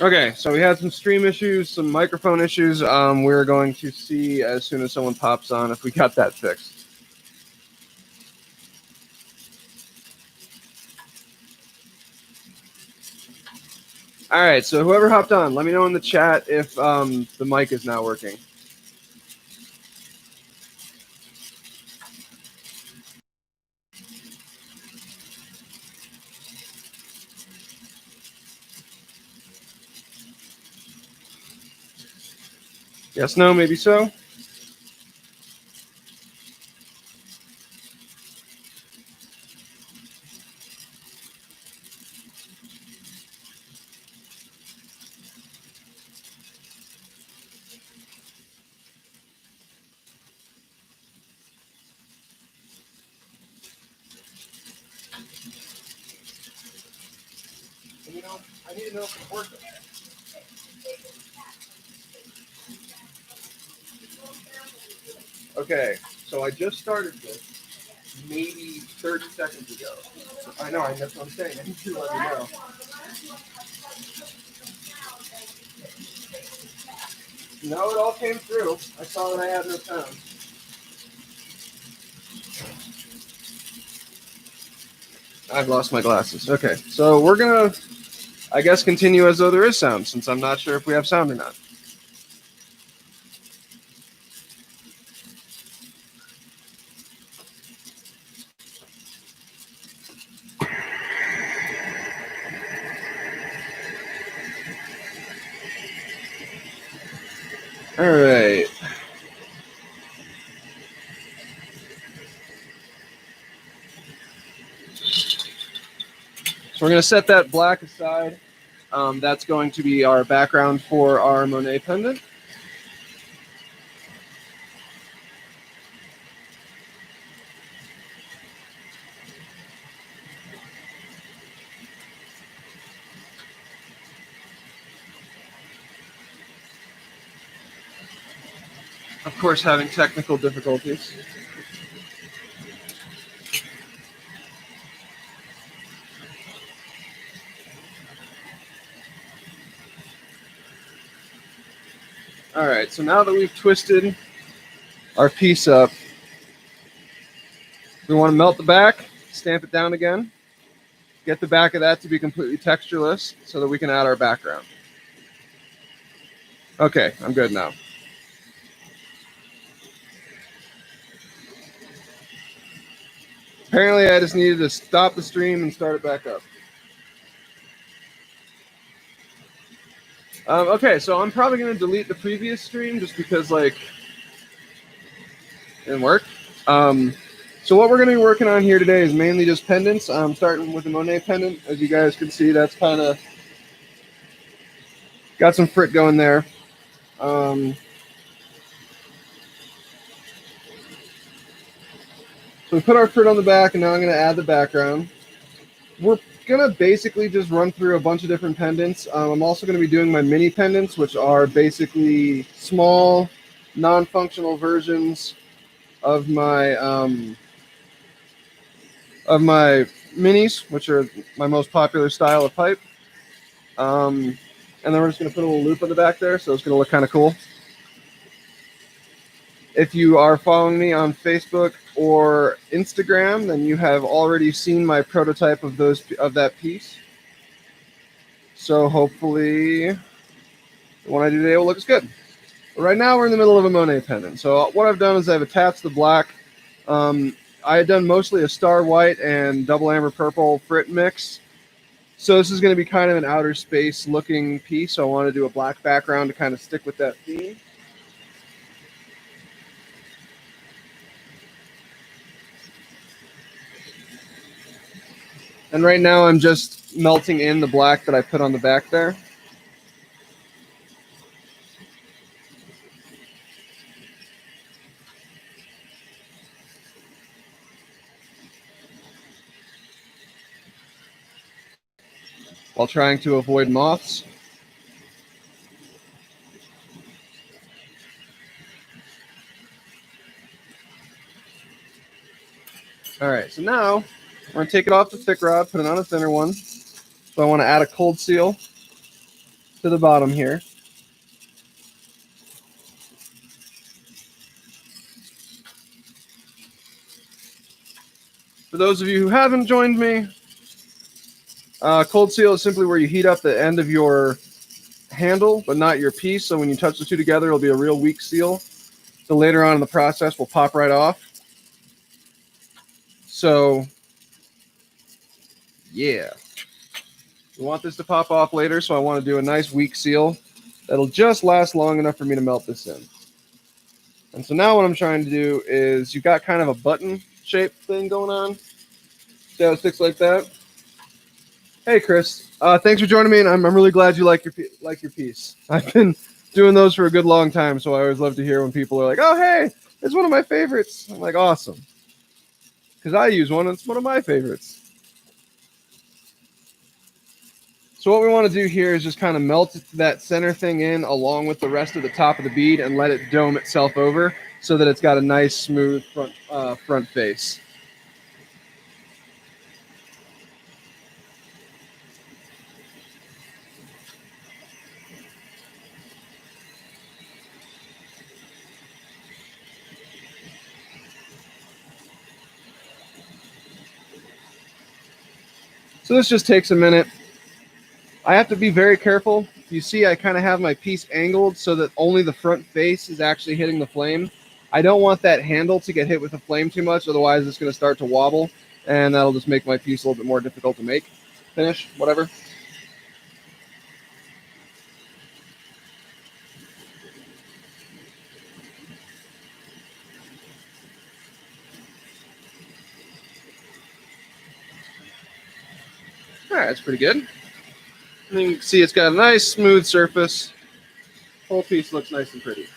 Okay, so we had some stream issues, some microphone issues. We're going to see as soon as someone pops on if we got that fixed. All right, so whoever hopped on, let me know in the chat if the mic is now working. Yes, no, maybe so. I need to know if it's working. Okay, so I just started this maybe 30 seconds ago. I know, that's what I'm saying. I need to let you know. No, it all came through. I saw that I had no sound. I've lost my glasses. Okay, so we're gonna, I guess, continue as though there is sound, since I'm not sure if we have sound or not. All right. So we're going to set that black aside. That's going to be our background for our Monet pendant. Of course, having technical difficulties. All right, so now that we've twisted our piece up, we want to melt the back, stamp it down again, get the back of that to be completely textureless so that we can add our background. Okay, I'm good now. Apparently, I just needed to stop the stream and start it back up. Okay, so I'm probably going to delete the previous stream just because, like, it didn't work. So what we're going to be working on here today is mainly just pendants. Starting with the Monet pendant. As you guys can see, that's kind of got some frit going there. So we put our frit on the back, and now I'm going to add the background. We're going to basically just run through a bunch of different pendants. I'm also going to be doing my mini pendants, which are basically small, non-functional versions of my minis, which are my most popular style of pipe. And then we're just going to put a little loop on the back there, so it's going to look kind of cool. If you are following me on Facebook or Instagram, then you have already seen my prototype of that piece. So hopefully the one I do today will look as good. But right now we're in the middle of a Monet pendant. So what I've done is I've attached the black. I had done mostly a star white and double amber purple frit mix. So this is going to be kind of an outer space looking piece. So I want to do a black background to kind of stick with that theme. And right now I'm just melting in the black that I put on the back there. While trying to avoid moths. All right, so now we're going to take it off the thick rod, put it on a thinner one. So I want to add a cold seal. to the bottom here. For those of you who haven't joined me, cold seal is simply where you heat up the end of your handle, but not your piece. So when you touch the two together, it'll be a real weak seal. So later on in the process, will pop right off. So, yeah. We want this to pop off later, so I want to do a nice weak seal that'll just last long enough for me to melt this in. And so now what I'm trying to do is, you've got kind of a button shape thing going on. See how it sticks like that? Hey, Chris. Thanks for joining me, and I'm really glad you like your piece. I've been doing those for a good long time, so I always love to hear when people are like, "Oh, hey, it's one of my favorites." I'm like, "Awesome," because I use one, and it's one of my favorites. So what we want to do here is just kind of melt that center thing in along with the rest of the top of the bead and let it dome itself over so that it's got a nice smooth front face. So this just takes a minute. I have to be very careful. You see, I kind of have my piece angled so that only the front face is actually hitting the flame. I don't want that handle to get hit with the flame too much, otherwise it's going to start to wobble, and that'll just make my piece a little bit more difficult to make, finish, whatever. All right, that's pretty good. And you can see it's got a nice smooth surface. Whole piece looks nice and pretty.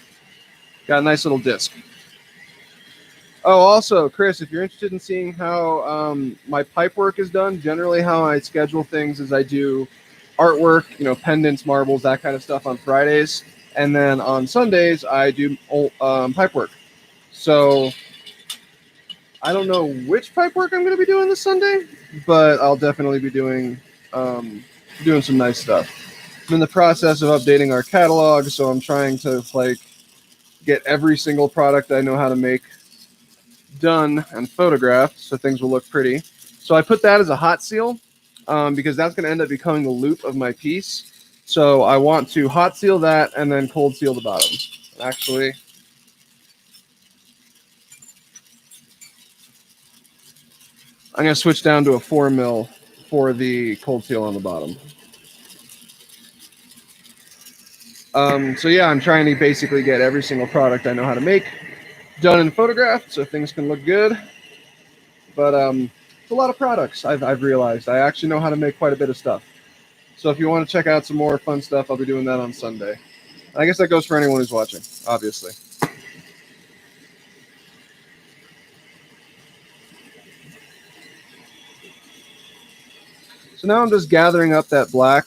Got a nice little disc. Oh, also, Chris, if you're interested in seeing how my pipe work is done, generally how I schedule things is I do artwork, pendants, marbles, that kind of stuff on Fridays. And then on Sundays, I do pipe work. So I don't know which pipe work I'm going to be doing this Sunday, but I'll definitely be doing some nice stuff. I'm in the process of updating our catalog, so I'm trying to get every single product I know how to make done and photographed, so things will look pretty. So I put that as a hot seal because that's going to end up becoming the loop of my piece. So I want to hot seal that and then cold seal the bottom. Actually, I'm going to switch down to a 4 mil for the cold seal on the bottom. So yeah, I'm trying to basically get every single product I know how to make done and photographed so things can look good. But it's a lot of products, I've realized. I actually know how to make quite a bit of stuff. So if you want to check out some more fun stuff, I'll be doing that on Sunday. I guess that goes for anyone who's watching, obviously. So now I'm just gathering up that black.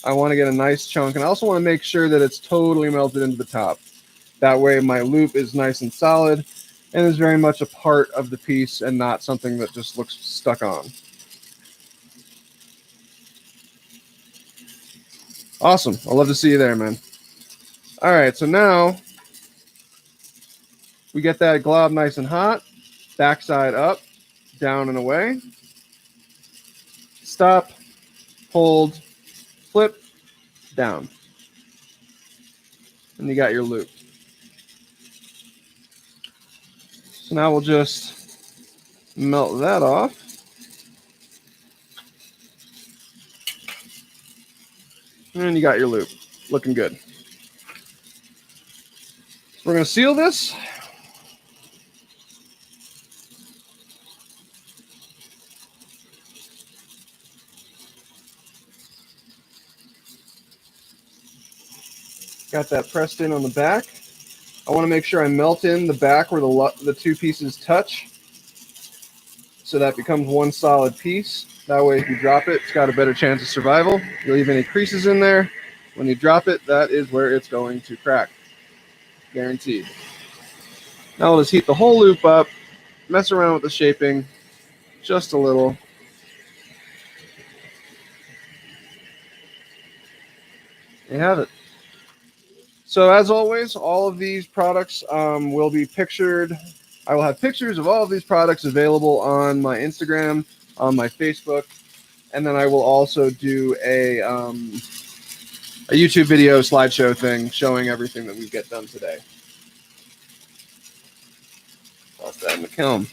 I want to get a nice chunk, and I also want to make sure that it's totally melted into the top. That way my loop is nice and solid and is very much a part of the piece and not something that just looks stuck on. Awesome. I'll love to see you there, man. All right, so now we get that glob nice and hot. Backside up, down and away. Stop, hold, flip, down. And you got your loop. So now we'll just melt that off. And you got your loop. Looking good. We're going to seal this. Got that pressed in on the back. I want to make sure I melt in the back where the two pieces touch, so that becomes one solid piece. That way, if you drop it, it's got a better chance of survival. You leave any creases in there, when you drop it, that is where it's going to crack. Guaranteed. Now we'll just heat the whole loop up, mess around with the shaping just a little. you have it. So as always, all of these products will be pictured. I will have pictures of all of these products available on my Instagram, on my Facebook, and then I will also do a YouTube video slideshow thing showing everything that we get done today. Toss that in the kiln.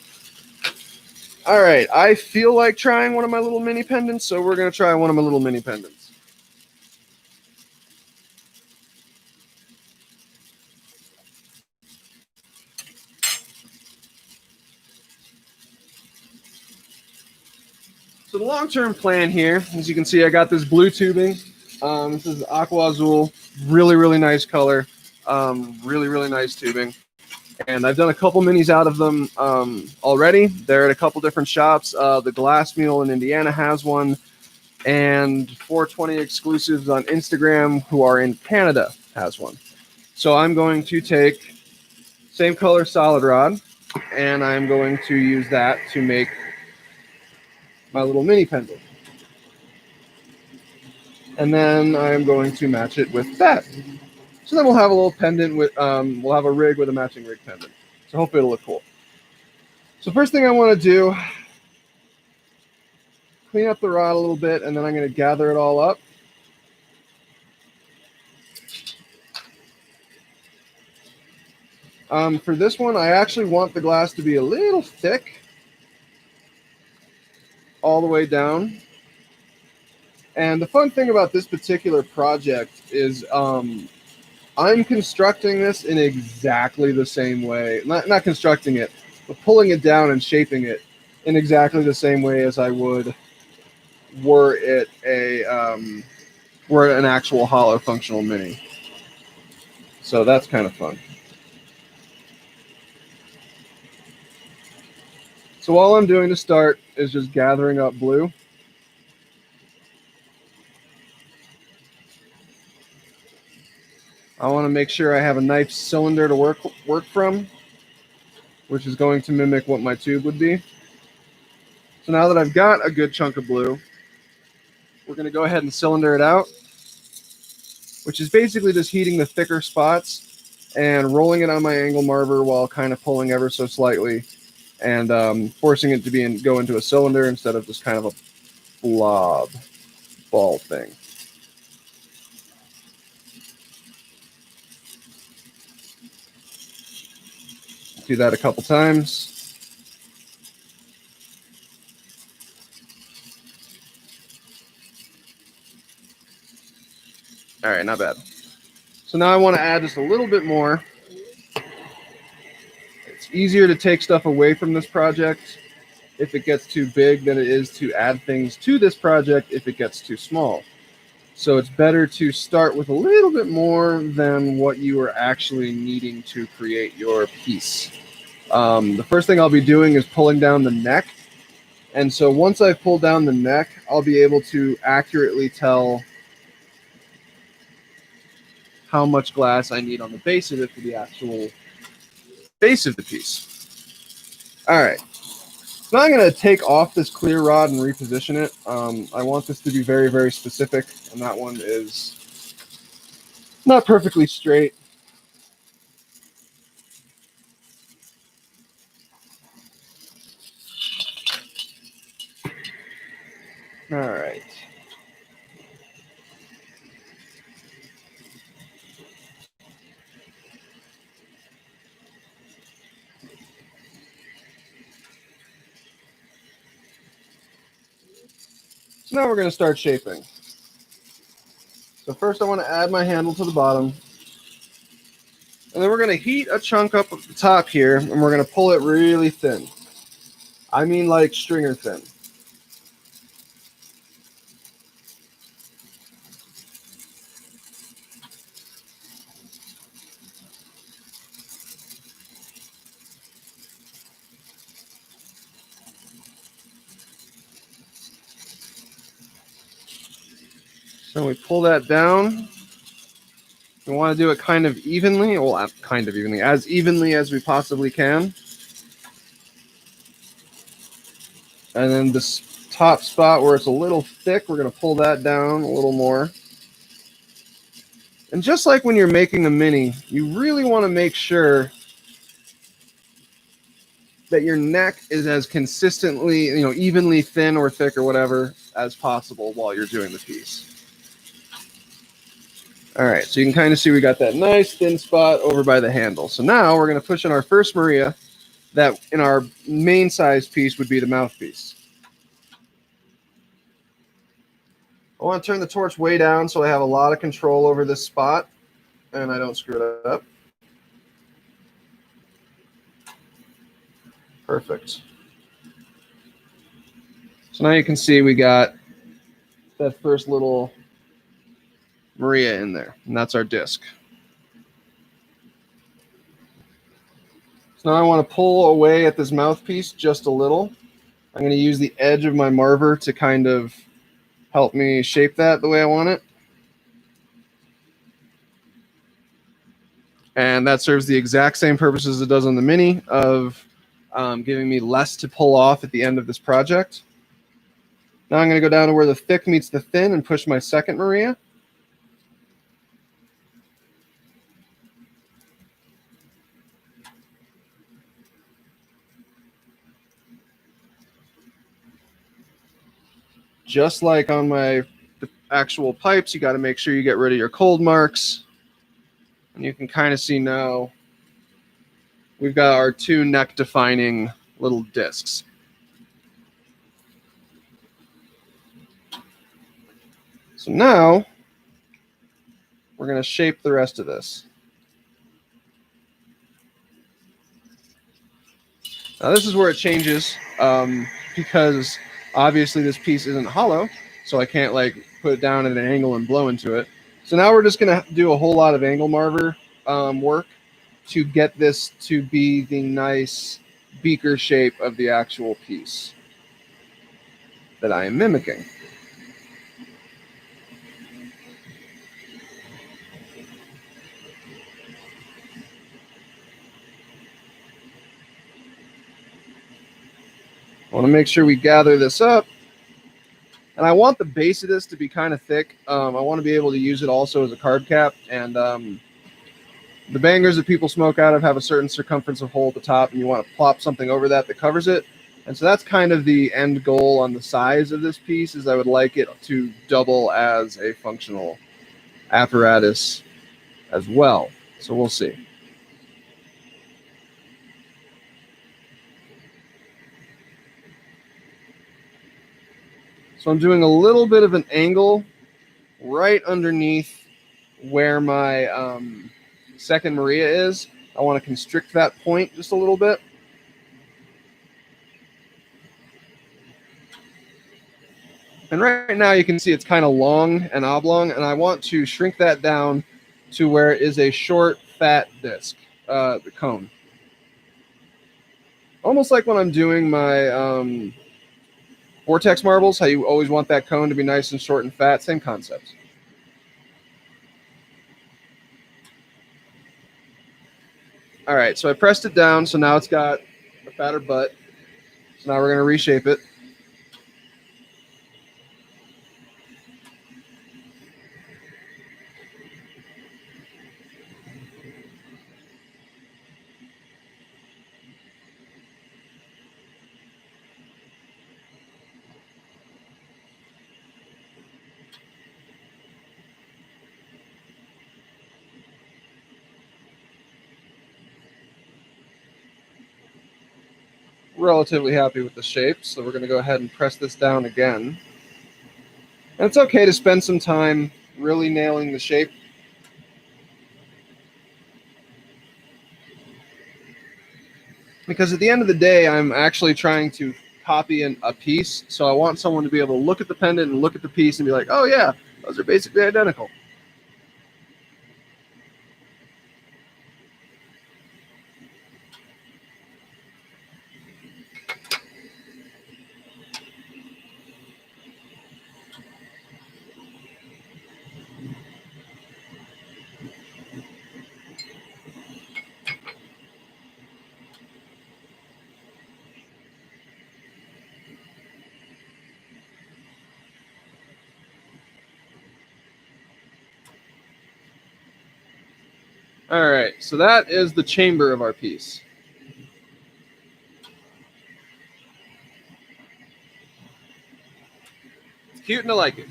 All right, I feel like trying one of my little mini pendants, so we're going to try one of my little mini pendants. So the long-term plan here, as you can see, I got this blue tubing. This is Aqua Azul, really, really nice color. Really, really nice tubing. And I've done a couple minis out of them already. They're at a couple different shops. The Glass Mule in Indiana has one, and 420 Exclusives on Instagram, who are in Canada, has one. So I'm going to take same color solid rod, and I'm going to use that to make my little mini pendant. And then I'm going to match it with that. So then we'll have a little pendant with, we'll have a rig with a matching rig pendant. So hopefully it'll look cool. So first thing I want to do, clean up the rod a little bit, and then I'm going to gather it all up. For this one, I actually want the glass to be a little thick all the way down. And the fun thing about this particular project is I'm constructing this in exactly the same way. Not constructing it, but pulling it down and shaping it in exactly the same way as I would were it an actual hollow functional mini. So that's kind of fun. So all I'm doing to start is just gathering up blue. I want to make sure I have a nice cylinder to work from, which is going to mimic what my tube would be. So now that I've got a good chunk of blue, we're going to go ahead and cylinder it out, which is basically just heating the thicker spots and rolling it on my angle marver while kind of pulling ever so slightly and forcing it to go into a cylinder instead of just kind of a blob ball thing. Do that a couple times. All right, not bad. So now I want to add just a little bit more. It's easier to take stuff away from this project if it gets too big than it is to add things to this project if it gets too small. So it's better to start with a little bit more than what you are actually needing to create your piece. The first thing I'll be doing is pulling down the neck. And so once I've pulled down the neck, I'll be able to accurately tell how much glass I need on the base of it for the actual base of the piece. All right. So now I'm going to take off this clear rod and reposition it. I want this to be very, very specific, and that one is not perfectly straight. All right. So now we're going to start shaping. So first I want to add my handle to the bottom. And then we're going to heat a chunk up at the top here, and we're going to pull it really thin. I mean like stringer thin. So we pull that down. We want to do it kind of evenly, well, kind of evenly, as evenly as we possibly can. And then this top spot where it's a little thick, we're going to pull that down a little more. And just like when you're making a mini, you really want to make sure that your neck is as consistently, evenly thin or thick or whatever as possible while you're doing the piece. All right, so you can kind of see we got that nice thin spot over by the handle. So now we're going to push in our first Maria that in our main size piece would be the mouthpiece. I want to turn the torch way down so I have a lot of control over this spot and I don't screw it up. Perfect. So now you can see we got that first little Maria in there, and that's our disc. So now I want to pull away at this mouthpiece just a little. I'm going to use the edge of my marver to kind of help me shape that the way I want it. And that serves the exact same purpose as it does on the Mini of giving me less to pull off at the end of this project. Now I'm going to go down to where the thick meets the thin and push my second Maria. Just like on my actual pipes, you got to make sure you get rid of your cold marks. And you can kind of see now we've got our two neck defining little discs. So now we're going to shape the rest of this. Now this is where it changes because obviously this piece isn't hollow, so I can't like put it down at an angle and blow into it. So now we're just going to do a whole lot of angle marver work to get this to be the nice beaker shape of the actual piece that I am mimicking. I want to make sure we gather this up. And I want the base of this to be kind of thick. I want to be able to use it also as a carb cap. And the bangers that people smoke out of have a certain circumference of hole at the top, and you want to plop something over that covers it. And so that's kind of the end goal on the size of this piece, is I would like it to double as a functional apparatus as well. So we'll see. So I'm doing a little bit of an angle right underneath where my second Maria is. I want to constrict that point just a little bit. And right now you can see it's kind of long and oblong, and I want to shrink that down to where it is a short, fat disc, the cone. Almost like when I'm doing my vortex marbles, how you always want that cone to be nice and short and fat, same concept. All right, so I pressed it down, so now it's got a fatter butt. So now we're going to reshape it. Relatively happy with the shape, so we're going to go ahead and press this down again. And it's okay to spend some time really nailing the shape. Because at the end of the day, I'm actually trying to copy a piece, so I want someone to be able to look at the pendant and look at the piece and be like, oh yeah, those are basically identical. All right, so that is the chamber of our piece. It's cute and I like it.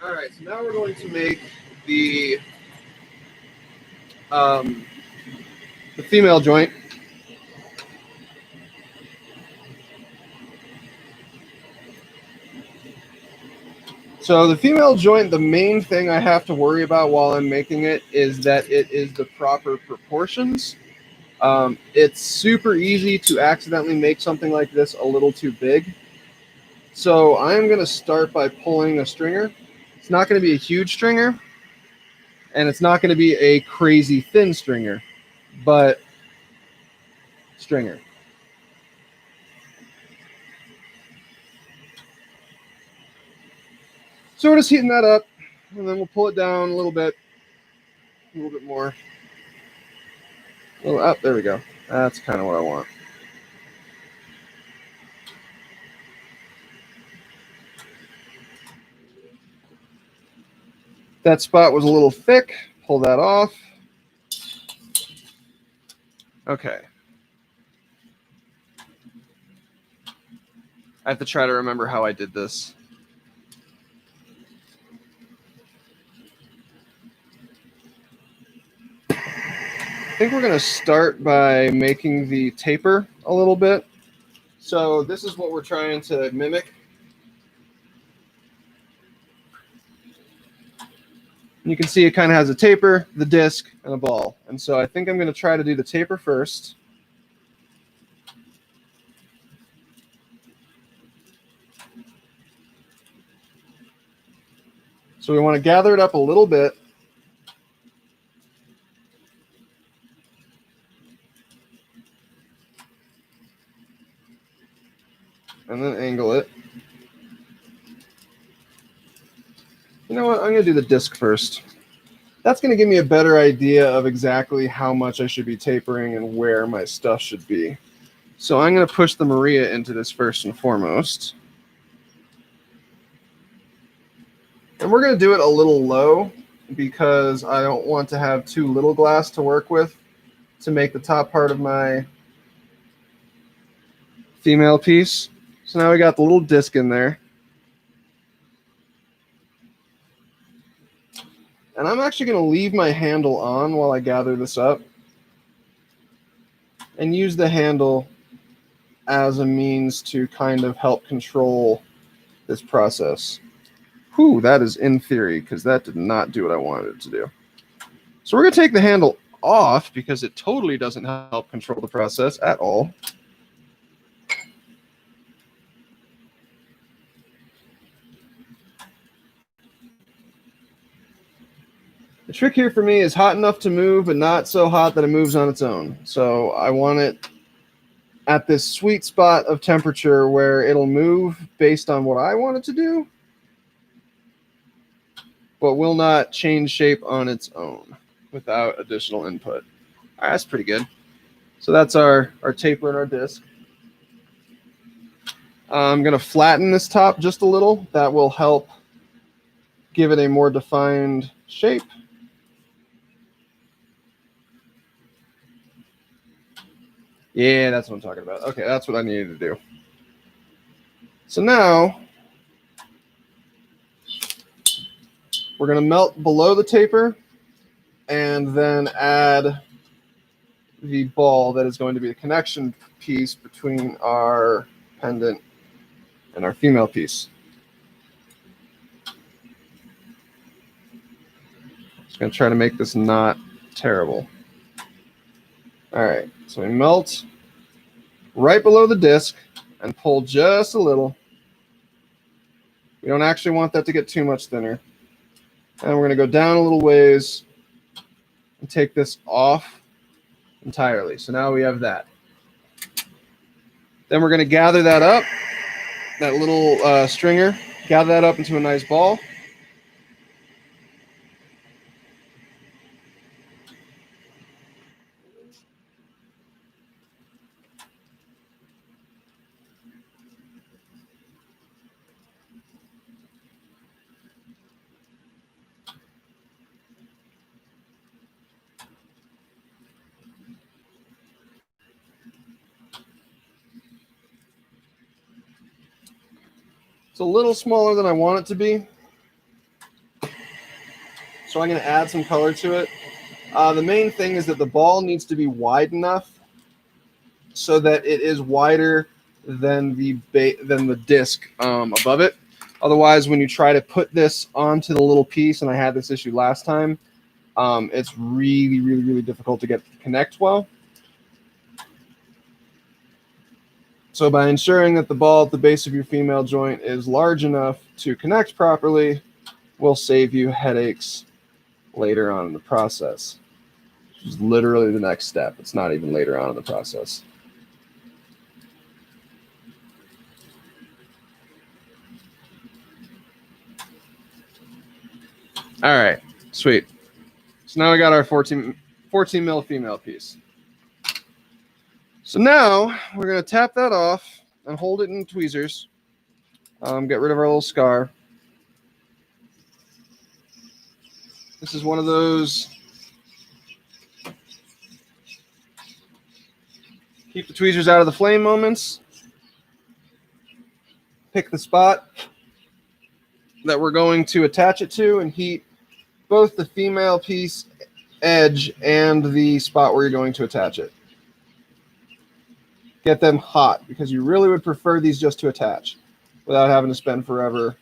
All right, so now we're going to make the um, the female joint. So the female joint, the main thing I have to worry about while I'm making it is that it is the proper proportions. It's super easy to accidentally make something like this a little too big. So I'm going to start by pulling a stringer. It's not going to be a huge stringer, and it's not going to be a crazy thin stringer, but stringer. So we're just heating that up, and then we'll pull it down a little bit more. Well, up there we go. That's kind of what I want. That spot was a little thick. Pull that off. Okay. I have to try to remember how I did this. I think we're going to start by making the taper a little bit. So this is what we're trying to mimic. You can see it kind of has a taper, the disc, and a ball. And so I think I'm going to try to do the taper first. So we want to gather it up a little bit. And then angle it. You know what? I'm going to do the disc first. That's going to give me a better idea of exactly how much I should be tapering and where my stuff should be. So I'm going to push the Maria into this first and foremost. And we're going to do it a little low because I don't want to have too little glass to work with to make the top part of my female piece. So now we got the little disc in there. And I'm actually going to leave my handle on while I gather this up and use the handle as a means to kind of help control this process. Whew, that is in theory, because that did not do what I wanted it to do. So we're going to take the handle off because it totally doesn't help control the process at all. The trick here for me is hot enough to move, but not so hot that it moves on its own. So I want it at this sweet spot of temperature where it'll move based on what I want it to do, but will not change shape on its own without additional input. All right, that's pretty good. So that's our taper and our disc. I'm going to flatten this top just a little. That will help give it a more defined shape. Yeah, that's what I'm talking about. Okay, that's what I needed to do. So now we're going to melt below the taper and then add the ball that is going to be the connection piece between our pendant and our female piece. Just going to try to make this not terrible. All right, so we melt right below the disc and pull just a little. We don't actually want that to get too much thinner. And we're going to go down a little ways and take this off entirely. So now we have that. Then we're going to gather that up, that little stringer, gather that up into a nice ball. It's a little smaller than I want it to be. So I'm going to add some color to it. The main thing is that the ball needs to be wide enough so that it is wider than the disc above it. Otherwise, when you try to put this onto the little piece, and I had this issue last time, it's really, really, really difficult to get it to connect well. So by ensuring that the ball at the base of your female joint is large enough to connect properly will save you headaches later on in the process. Which is literally the next step. It's not even later on in the process. All right, sweet. So now we got our 14 mil female piece. So now we're going to tap that off and hold it in tweezers. Get rid of our little scar. This is one of those keep the tweezers out of the flame moments. Pick the spot that we're going to attach it to and heat both the female piece edge and the spot where you're going to attach it. Get them hot because you really would prefer these just to attach without having to spend forever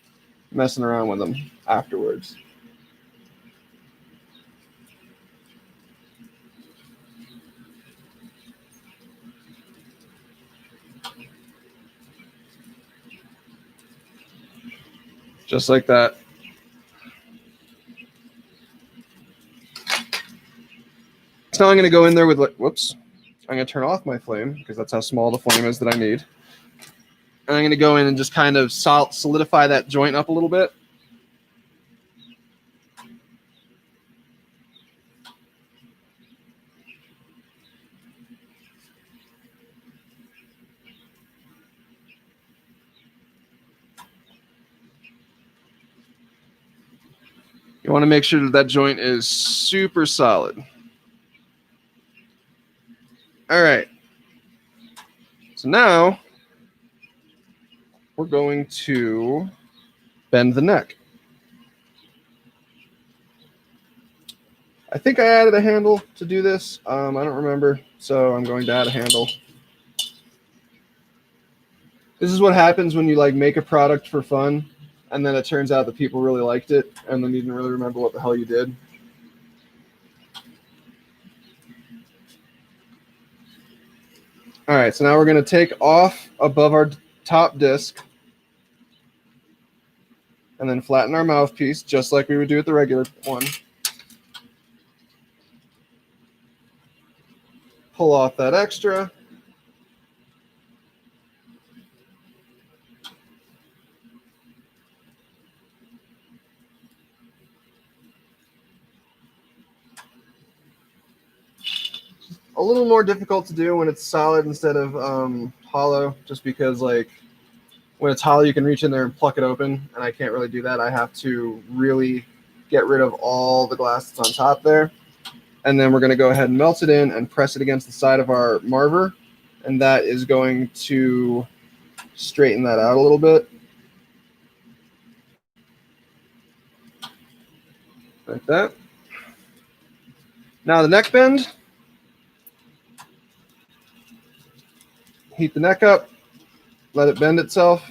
messing around with them afterwards. Just like that. So now I'm going to go in there with, whoops, I'm going to turn off my flame because that's how small the flame is that I need. And I'm going to go in and just kind of solidify that joint up a little bit. You want to make sure that that joint is super solid. All right. So now we're going to bend the neck. I think I added a handle to do this. I don't remember, so I'm going to add a handle. This is what happens when you like make a product for fun, and then it turns out that people really liked it, and then you didn't really remember what the hell you did. All right, so now we're going to take off above our top disc and then flatten our mouthpiece just like we would do with the regular one. Pull off that extra. A little more difficult to do when it's solid instead of hollow, just because like when it's hollow you can reach in there and pluck it open, and I can't really do that. I have to really get rid of all the glass that's on top there. And then we're going to go ahead and melt it in and press it against the side of our marver, and that is going to straighten that out a little bit. Like that. Now the neck bend. Heat the neck up, let it bend itself.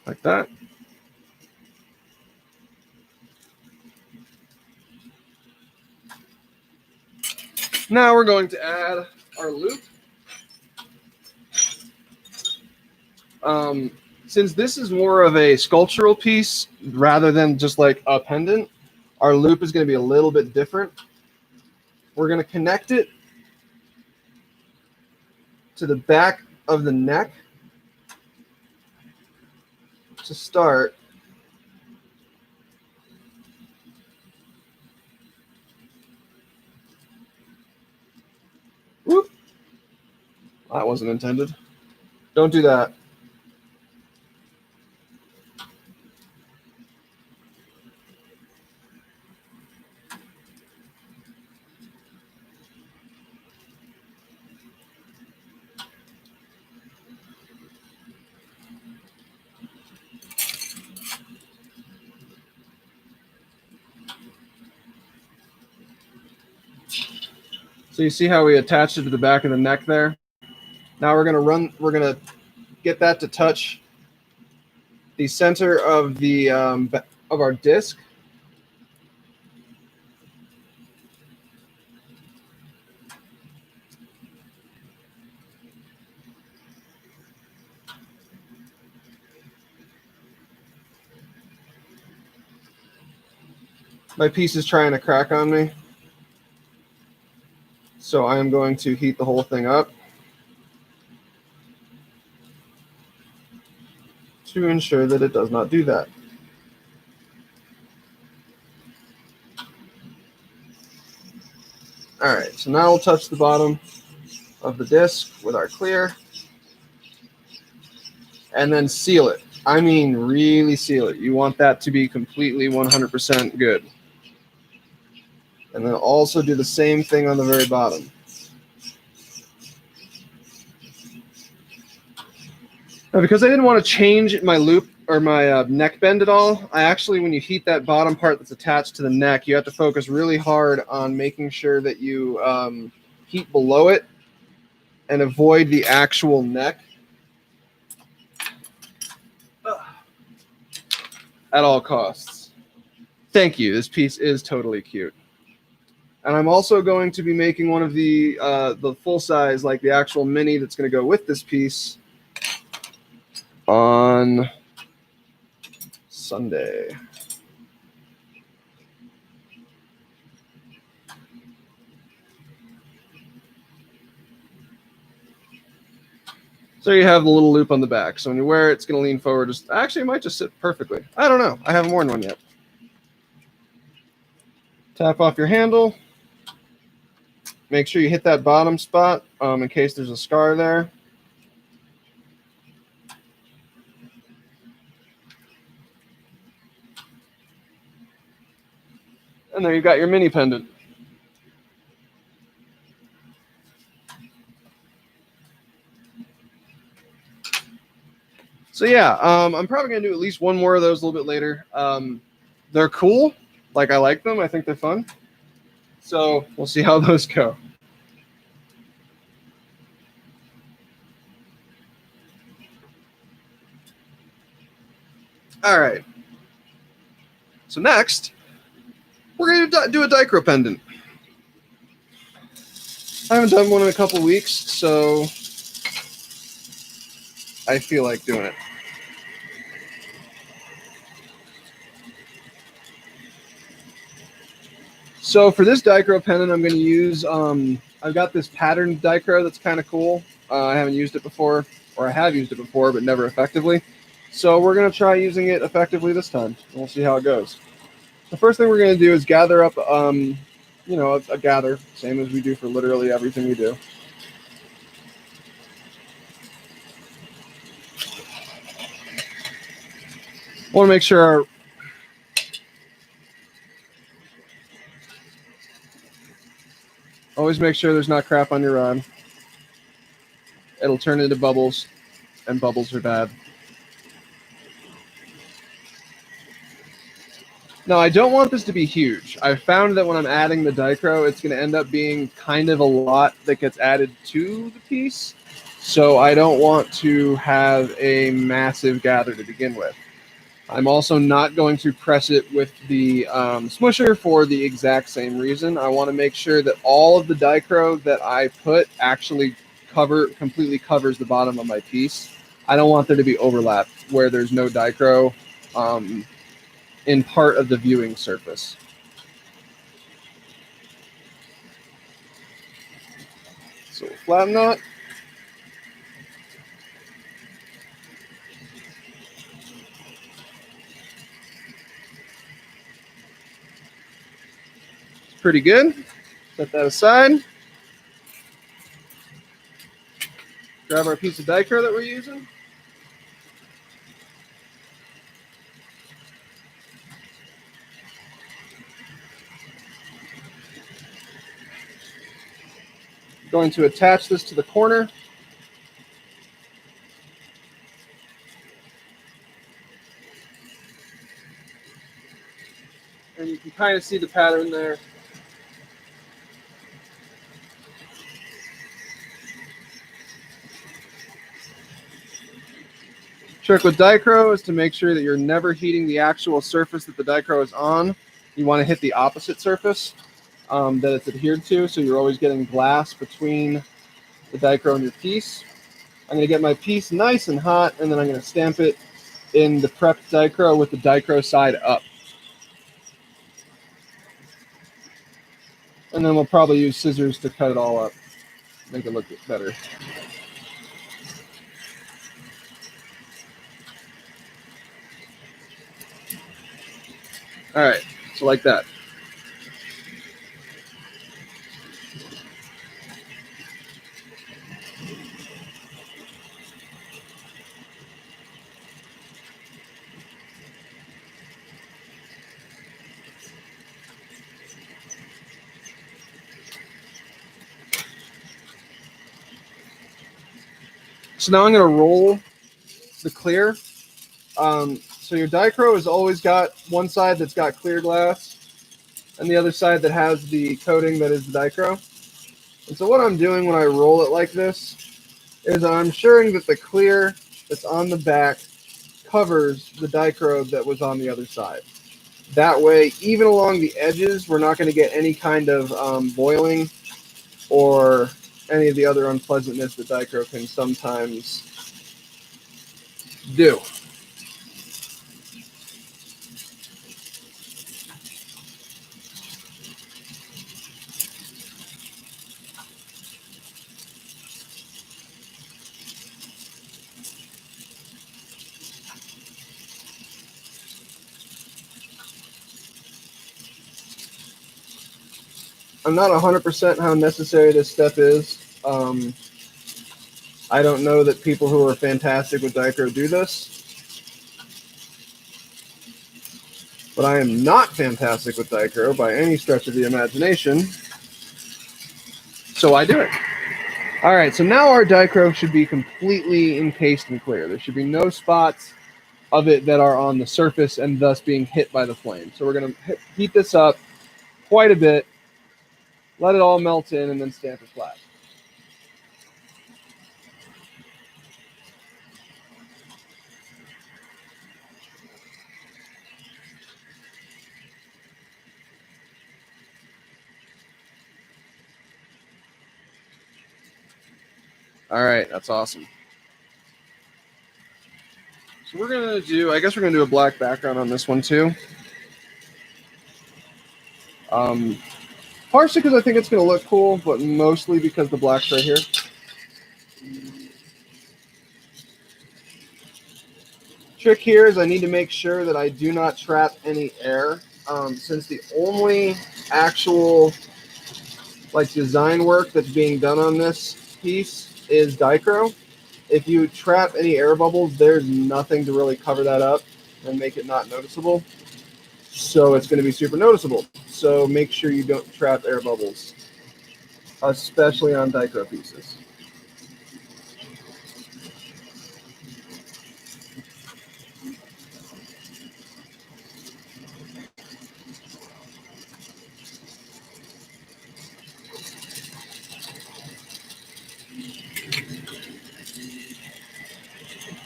Like that. Now we're going to add our loop. Since this is more of a sculptural piece rather than just like a pendant, our loop is going to be a little bit different. We're going to connect it to the back of the neck to start. Whoop. That wasn't intended. Don't do that. So you see how we attached it to the back of the neck there? Now we're gonna get that to touch the center of the of our disc. My piece is trying to crack on me, so I am going to heat the whole thing up to ensure that it does not do that. All right, so now we'll touch the bottom of the disc with our clear and then seal it. I mean, really seal it. You want that to be completely 100% good. And then also do the same thing on the very bottom. Now, because I didn't want to change my loop or my neck bend at all, I actually, when you heat that bottom part that's attached to the neck, you have to focus really hard on making sure that you heat below it and avoid the actual neck at all costs. Thank you. This piece is totally cute. And I'm also going to be making one of the full size, like the actual mini that's going to go with this piece on Sunday. So you have the little loop on the back. So when you wear it, it's going to lean forward. Actually, it might just sit perfectly. I don't know. I haven't worn one yet. Tap off your handle. Make sure you hit that bottom spot in case there's a scar there. And there you've got your mini pendant. So yeah, I'm probably going to do at least one more of those a little bit later. They're cool. Like, I like them. I think they're fun. So we'll see how those go. All right. So next, we're going to do a dichro pendant. I haven't done one in a couple weeks, so I feel like doing it. So for this dichro pendant, I'm going to use, I've got this patterned dichro that's kind of cool. I haven't used it before, or I have used it before, but never effectively. So we're going to try using it effectively this time. We'll see how it goes. The first thing we're going to do is gather up, you know, a gather, same as we do for literally everything we do. Want to make sure always make sure there's not crap on your rod. It'll turn into bubbles, and bubbles are bad. Now, I don't want this to be huge. I've found that when I'm adding the dichro, it's going to end up being kind of a lot that gets added to the piece. So I don't want to have a massive gather to begin with. I'm also not going to press it with the smusher for the exact same reason. I want to make sure that all of the dichro that I put actually completely covers the bottom of my piece. I don't want there to be overlap where there's no dichro in part of the viewing surface. So we'll flatten that. It's pretty good. Set that aside. Grab our piece of dichro that we're using. Going to attach this to the corner. And you can kind of see the pattern there. Trick with Dichro is to make sure that you're never heating the actual surface that the Dichro is on. You want to hit the opposite surface that it's adhered to, so you're always getting glass between the Dichro and your piece. I'm going to get my piece nice and hot, and then I'm going to stamp it in the prepped Dichro with the Dichro side up. And then we'll probably use scissors to cut it all up, make it look better. All right, so like that. So now I'm going to roll the clear. So your Dichro has always got one side that's got clear glass and the other side that has the coating that is the Dichro. And so what I'm doing when I roll it like this is I'm ensuring that the clear that's on the back covers the Dichro that was on the other side. That way, even along the edges, we're not going to get any kind of boiling or any of the other unpleasantness that Dichro can sometimes do. I'm not 100% how necessary this step is. I don't know that people who are fantastic with Dichro do this. But I am not fantastic with Dichro by any stretch of the imagination. So I do it. All right, so now our Dichro should be completely encased and clear. There should be no spots of it that are on the surface and thus being hit by the flame. So we're going to heat this up quite a bit, let it all melt in, and then stamp it flat. All right, that's awesome. So we're going to do, I guess we're going to do a black background on this one too. Partially because I think it's going to look cool, but mostly because the black's right here. Trick here is I need to make sure that I do not trap any air. Since the only actual design work that's being done on this piece is Dichro, if you trap any air bubbles, there's nothing to really cover that up and make it not noticeable. So it's going to be super noticeable. So make sure you don't trap air bubbles, especially on Dichro pieces.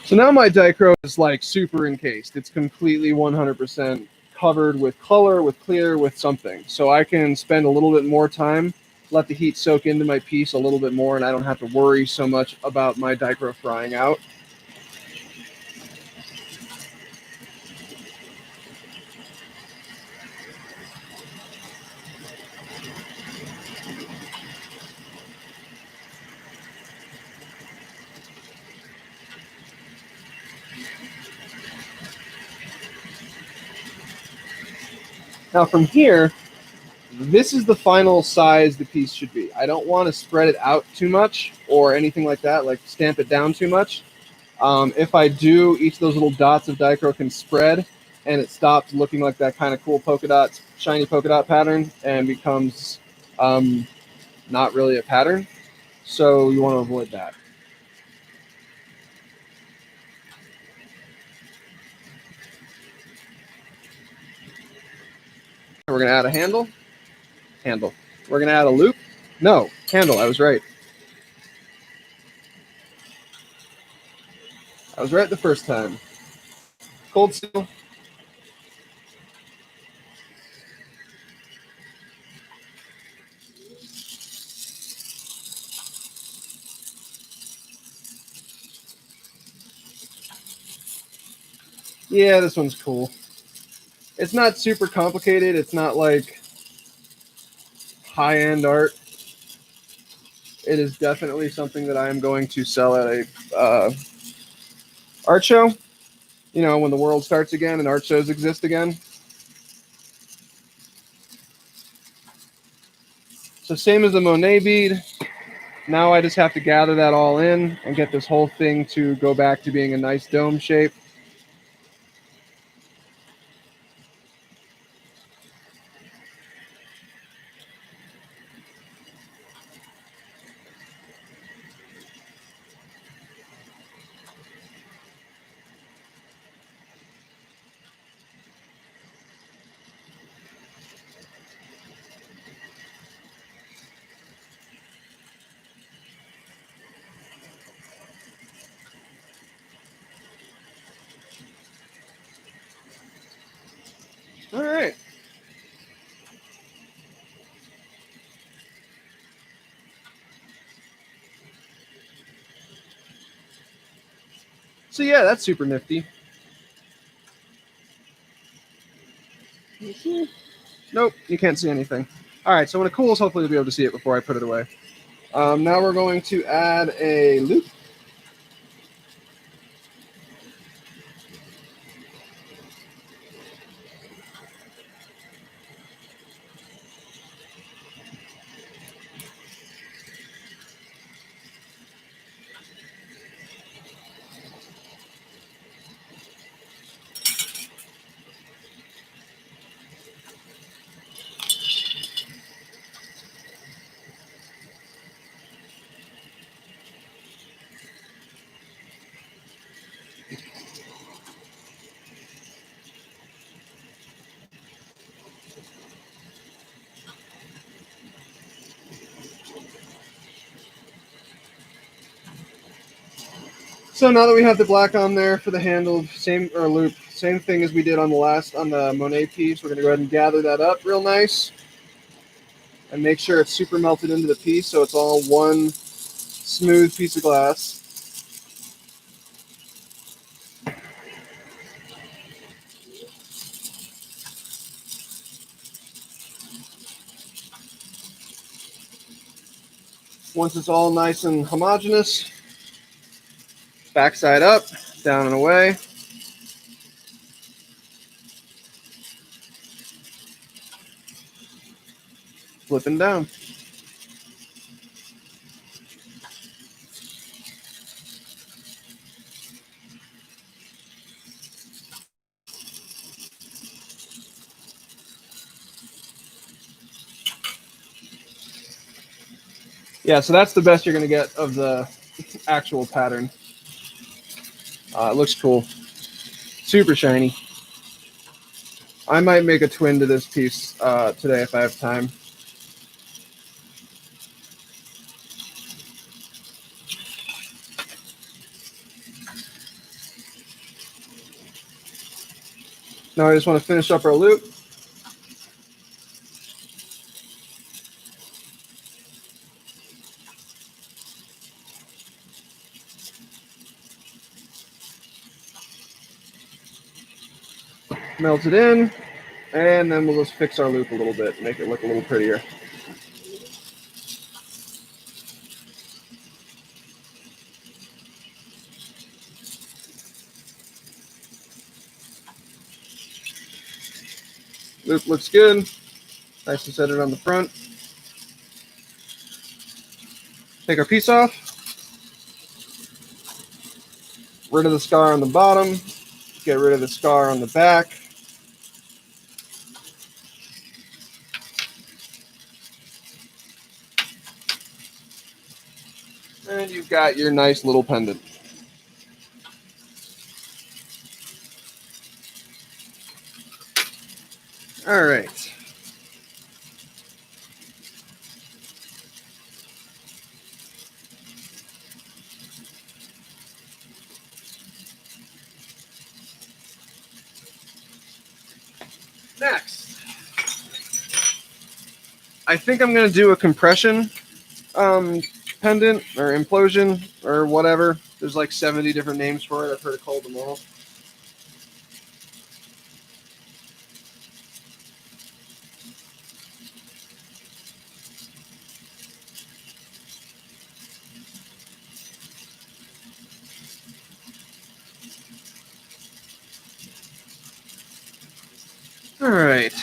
So now my Dichro is super encased. It's completely 100% covered with color, with clear, with something. So I can spend a little bit more time, let the heat soak into my piece a little bit more, and I don't have to worry so much about my Dichro frying out. Now from here, this is the final size the piece should be. I don't want to spread it out too much or anything like that, like stamp it down too much. If I do, each of those little dots of Dichro can spread and it stops looking like that kind of cool polka dot, shiny polka dot pattern and becomes not really a pattern. So you want to avoid that. We're going to add a handle. Handle. We're going to add a loop. No, handle. I was right. I was right the first time. Cold steel. Yeah, this one's cool. It's not super complicated. It's not like high-end art. It is definitely something that I am going to sell at a art show. You know, when the world starts again and art shows exist again. So same as the Monet bead. Now I just have to gather that all in and get this whole thing to go back to being a nice dome shape. All right. So yeah, that's super nifty. Nope, you can't see anything. All right, so when it cools, hopefully you'll be able to see it before I put it away. Now we're going to add a loop. So now that we have the black on there for the handle, same or loop, same thing as we did on the Monet piece. We're gonna go ahead and gather that up real nice and make sure it's super melted into the piece so it's all one smooth piece of glass. Once it's all nice and homogeneous, backside up, down and away. Flipping down. Yeah, so that's the best you're going to get of the actual pattern. It looks cool. Super shiny. I might make a twin to this piece today if I have time. Now I just want to finish up our loop. Melt it in, and then we'll just fix our loop a little bit, make it look a little prettier. Loop looks good. Nice to set it on the front. Take our piece off. Rid of the scar on the bottom. Get rid of the scar on the back. And you've got your nice little pendant. All right. Next, I think I'm going to do a compression pendant or implosion or whatever. There's like 70 different names for it. I've heard it called them all. All right.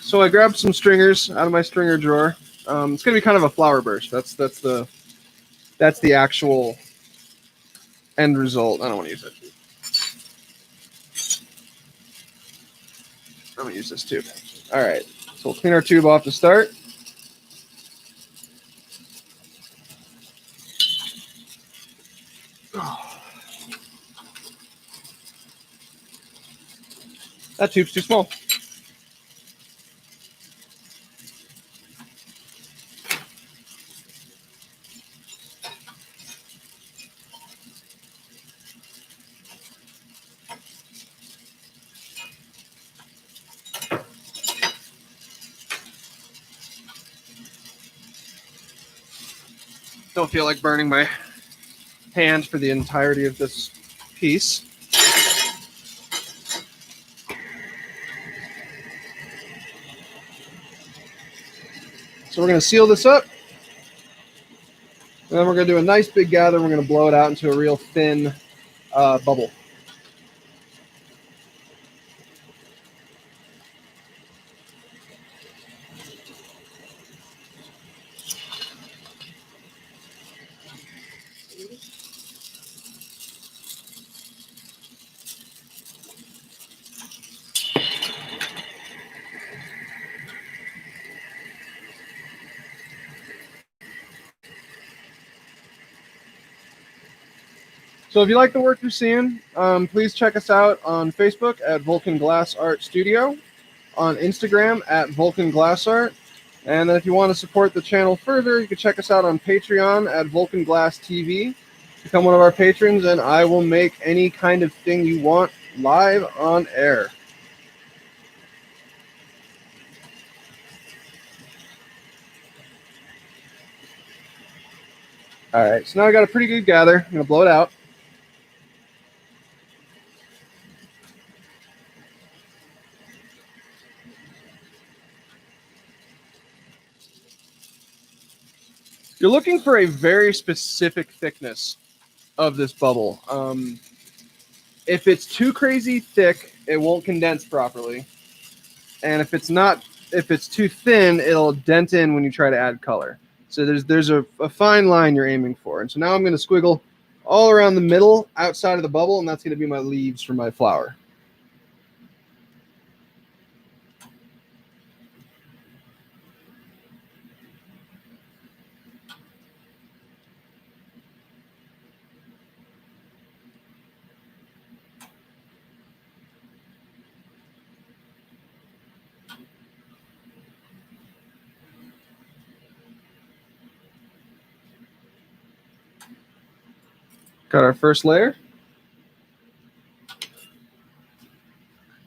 So I grabbed some stringers out of my stringer drawer. It's going to be kind of a flower burst. That's the actual end result. I don't want to use that tube. I'm going to use this tube. All right. So we'll clean our tube off to start. That tube's too small. Don't feel like burning my hand for the entirety of this piece. So we're going to seal this up. And then we're going to do a nice big gather. We're going to blow it out into a real thin bubble. So if you like the work you're seeing, please check us out on Facebook at Vulcan Glass Art Studio, on Instagram at Vulcan Glass Art, and then if you want to support the channel further, you can check us out on Patreon at Vulcan Glass TV. Become one of our patrons, and I will make any kind of thing you want live on air. All right, so now I got a pretty good gather. I'm going to blow it out. You're looking for a very specific thickness of this bubble. If it's too crazy thick, it won't condense properly. And if it's too thin, it'll dent in when you try to add color. So there's a fine line you're aiming for. And so now I'm going to squiggle all around the middle outside of the bubble, and that's going to be my leaves for my flower. Got our first layer.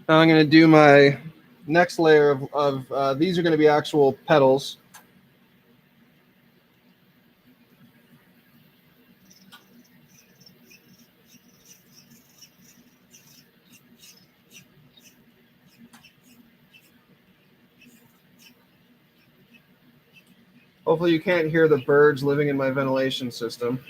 Now I'm going to do my next layer of these are going to be actual petals. Hopefully you can't hear the birds living in my ventilation system.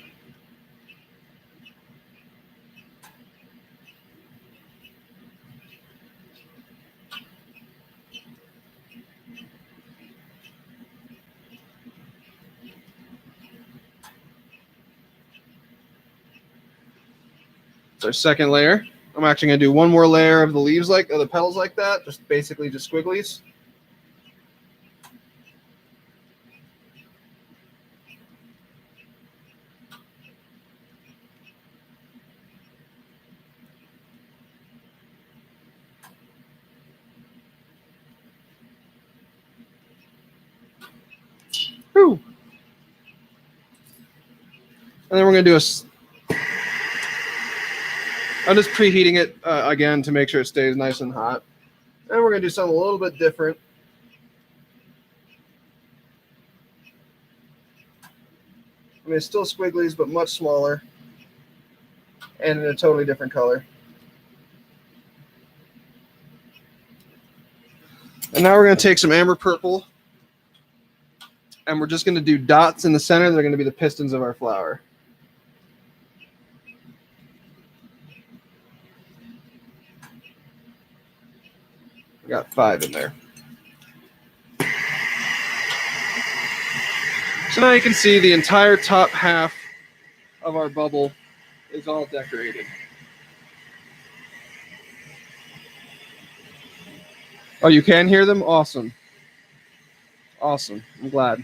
It's our second layer. I'm actually going to do one more layer of the leaves of the petals like that, just basically just squigglies. Whew. And then we're going to do I'm just preheating it again to make sure it stays nice and hot. And we're going to do something a little bit different. I mean, it's still squigglies, but much smaller and in a totally different color. And now we're going to take some amber purple, and we're just going to do dots in the center. They're going to be the pistons of our flower. We got 5 in there. So now you can see the entire top half of our bubble is all decorated. Oh, you can hear them? Awesome. Awesome. I'm glad.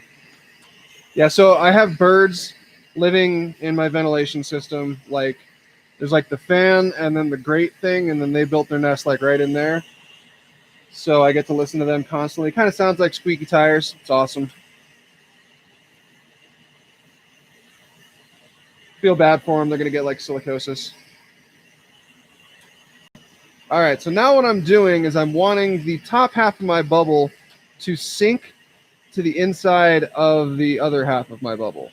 Yeah, so I have birds living in my ventilation system. Like, there's like the fan and then the grate thing, and then they built their nest like right in there. So I get to listen to them constantly. Kind of sounds like squeaky tires. It's awesome. Feel bad for them. They're going to get like silicosis. All right, so now what I'm doing is I'm wanting the top half of my bubble to sink to the inside of the other half of my bubble.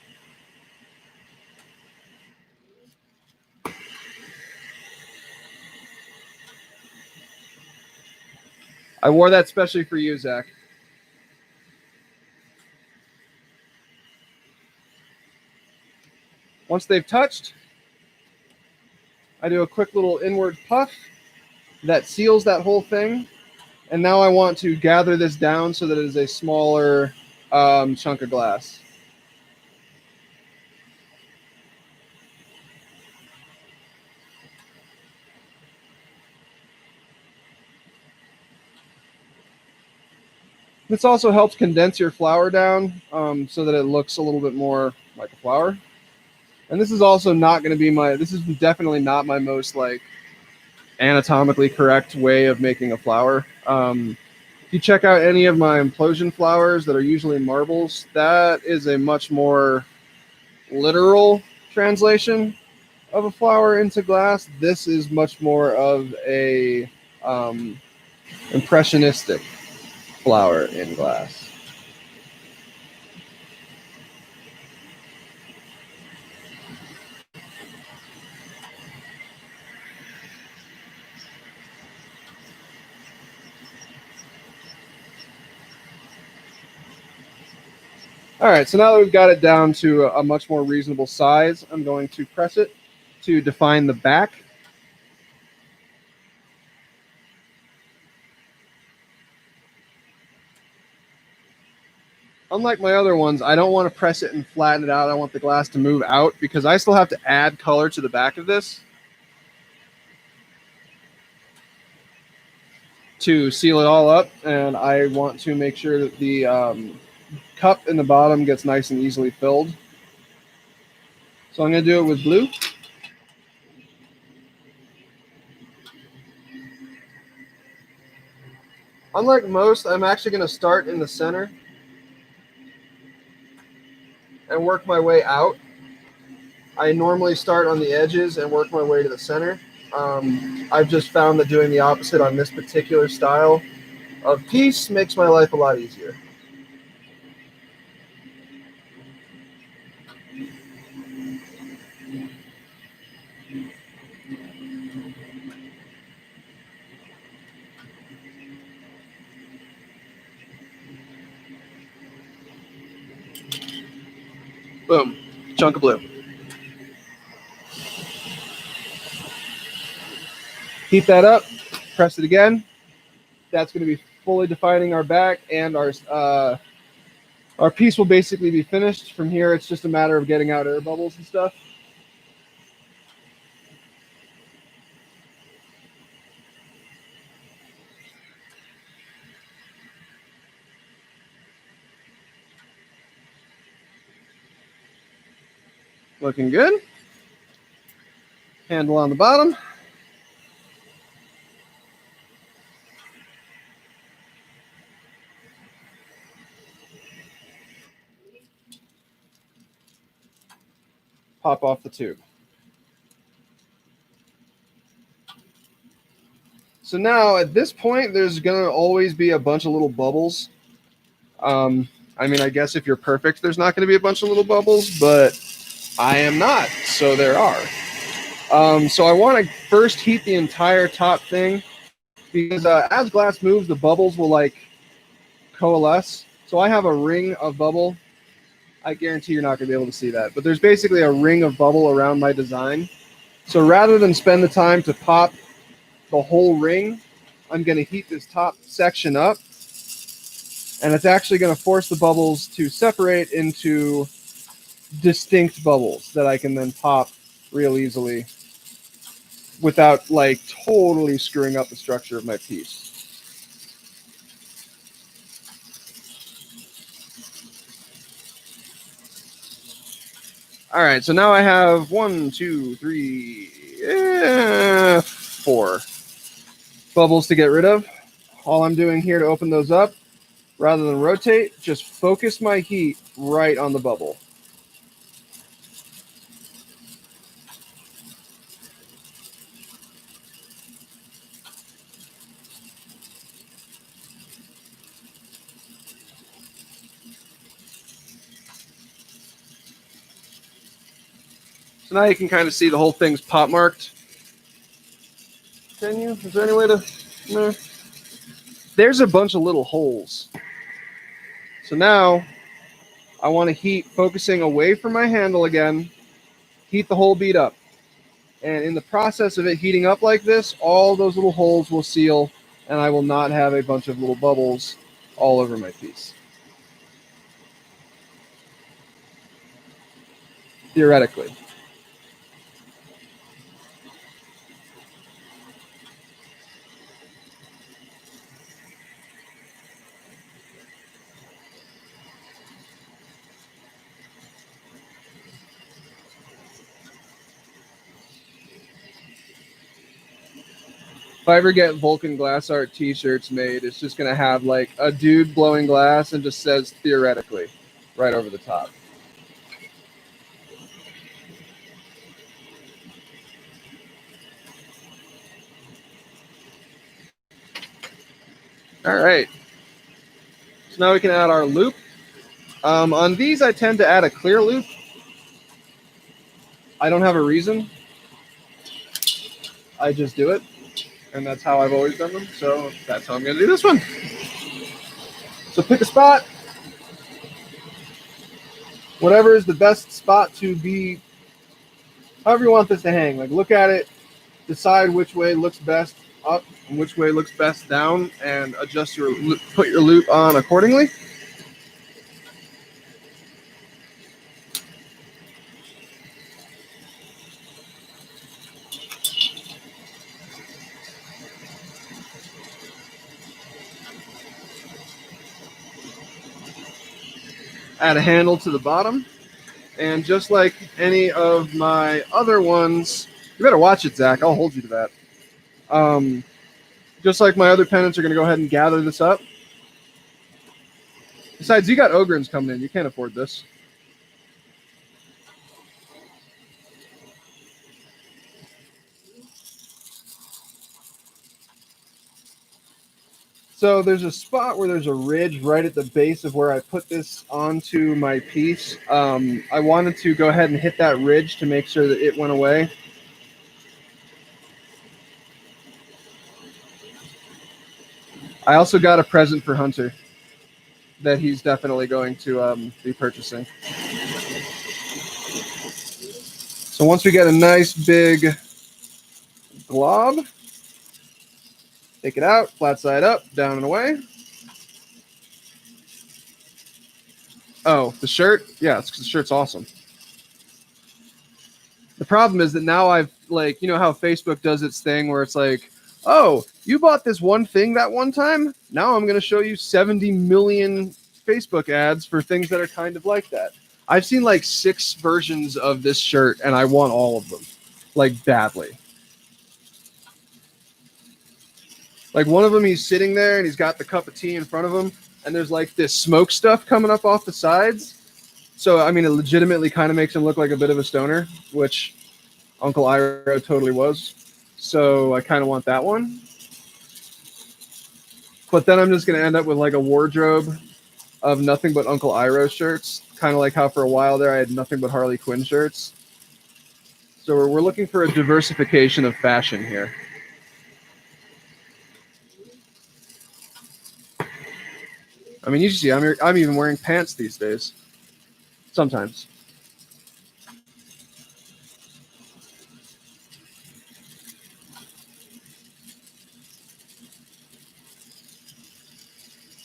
I wore that especially for you, Zach. Once they've touched, I do a quick little inward puff that seals that whole thing. And now I want to gather this down so that it is a smaller chunk of glass. This also helps condense your flower down so that it looks a little bit more like a flower. And this is also not going to be this is definitely not my most like anatomically correct way of making a flower. If you check out any of my implosion flowers that are usually marbles, that is a much more literal translation of a flower into glass. This is much more of a impressionistic flower in glass. All right, so now that we've got it down to a much more reasonable size, I'm going to press it to define the back. Unlike my other ones, I don't want to press it and flatten it out. I want the glass to move out because I still have to add color to the back of this to seal it all up, and I want to make sure that the cup in the bottom gets nice and easily filled. So I'm going to do it with blue. Unlike most, I'm actually going to start in the center and work my way out. I normally start on the edges and work my way to the center. I've just found that doing the opposite on this particular style of piece makes my life a lot easier. Boom, chunk of blue. Heat that up, press it again. That's going to be fully defining our back, and our piece will basically be finished. From here, it's just a matter of getting out air bubbles and stuff. Looking good. Handle on the bottom. Pop off the tube. So now at this point, there's gonna always be a bunch of little bubbles. I mean, I guess if you're perfect, there's not gonna be a bunch of little bubbles, but I am not, so there are. So I want to first heat the entire top thing because as glass moves, the bubbles will like coalesce. So I have a ring of bubble. I guarantee you're not going to be able to see that, but there's basically a ring of bubble around my design. So rather than spend the time to pop the whole ring, I'm going to heat this top section up, and it's actually going to force the bubbles to separate into distinct bubbles that I can then pop real easily without like totally screwing up the structure of my piece. All right, so now I have 1, 2, 3, 4 bubbles to get rid of. All I'm doing here to open those up, rather than rotate, just focus my heat right on the bubble. So now you can kind of see the whole thing's pop marked. Can you? Is there any way to? No. There's a bunch of little holes. So now I want to heat, focusing away from my handle again, heat the whole bead up. And in the process of it heating up like this, all those little holes will seal, and I will not have a bunch of little bubbles all over my piece. Theoretically. If I ever get Vulcan glass art t-shirts made, it's just going to have like a dude blowing glass and just says theoretically right over the top. All right. So now we can add our loop. On these, I tend to add a clear loop. I don't have a reason. I just do it. And that's how I've always done them. So that's how I'm going to do this one. So pick a spot. Whatever is the best spot to be, however you want this to hang. Like look at it, decide which way looks best up and which way looks best down, and adjust your, put your loop on accordingly. Add a handle to the bottom, and just like any of my other ones, you better watch it, Zach. I'll hold you to that. Just like my other pendants are going to go ahead and gather this up. Besides, you got Ogrins coming in. You can't afford this. So there's a spot where there's a ridge right at the base of where I put this onto my piece. I wanted to go ahead and hit that ridge to make sure that it went away. I also got a present for Hunter that he's definitely going to be purchasing. So once we get a nice big glob, take it out, flat side up, down and away. Oh, the shirt? Yeah, the shirt's awesome. The problem is that now I've, like, you know how Facebook does its thing where it's like, oh, you bought this one thing that one time? Now I'm going to show you 70 million Facebook ads for things that are kind of like that. I've seen like 6 versions of this shirt, and I want all of them, like badly. Like one of them, he's sitting there and he's got the cup of tea in front of him, and there's like this smoke stuff coming up off the sides. So, I mean, it legitimately kind of makes him look like a bit of a stoner, which Uncle Iro totally was. So I kind of want that one. But then I'm just going to end up with like a wardrobe of nothing but Uncle Iroh shirts, kind of like how for a while there I had nothing but Harley Quinn shirts. So we're looking for a diversification of fashion here. I mean, you see, I'm even wearing pants these days. Sometimes.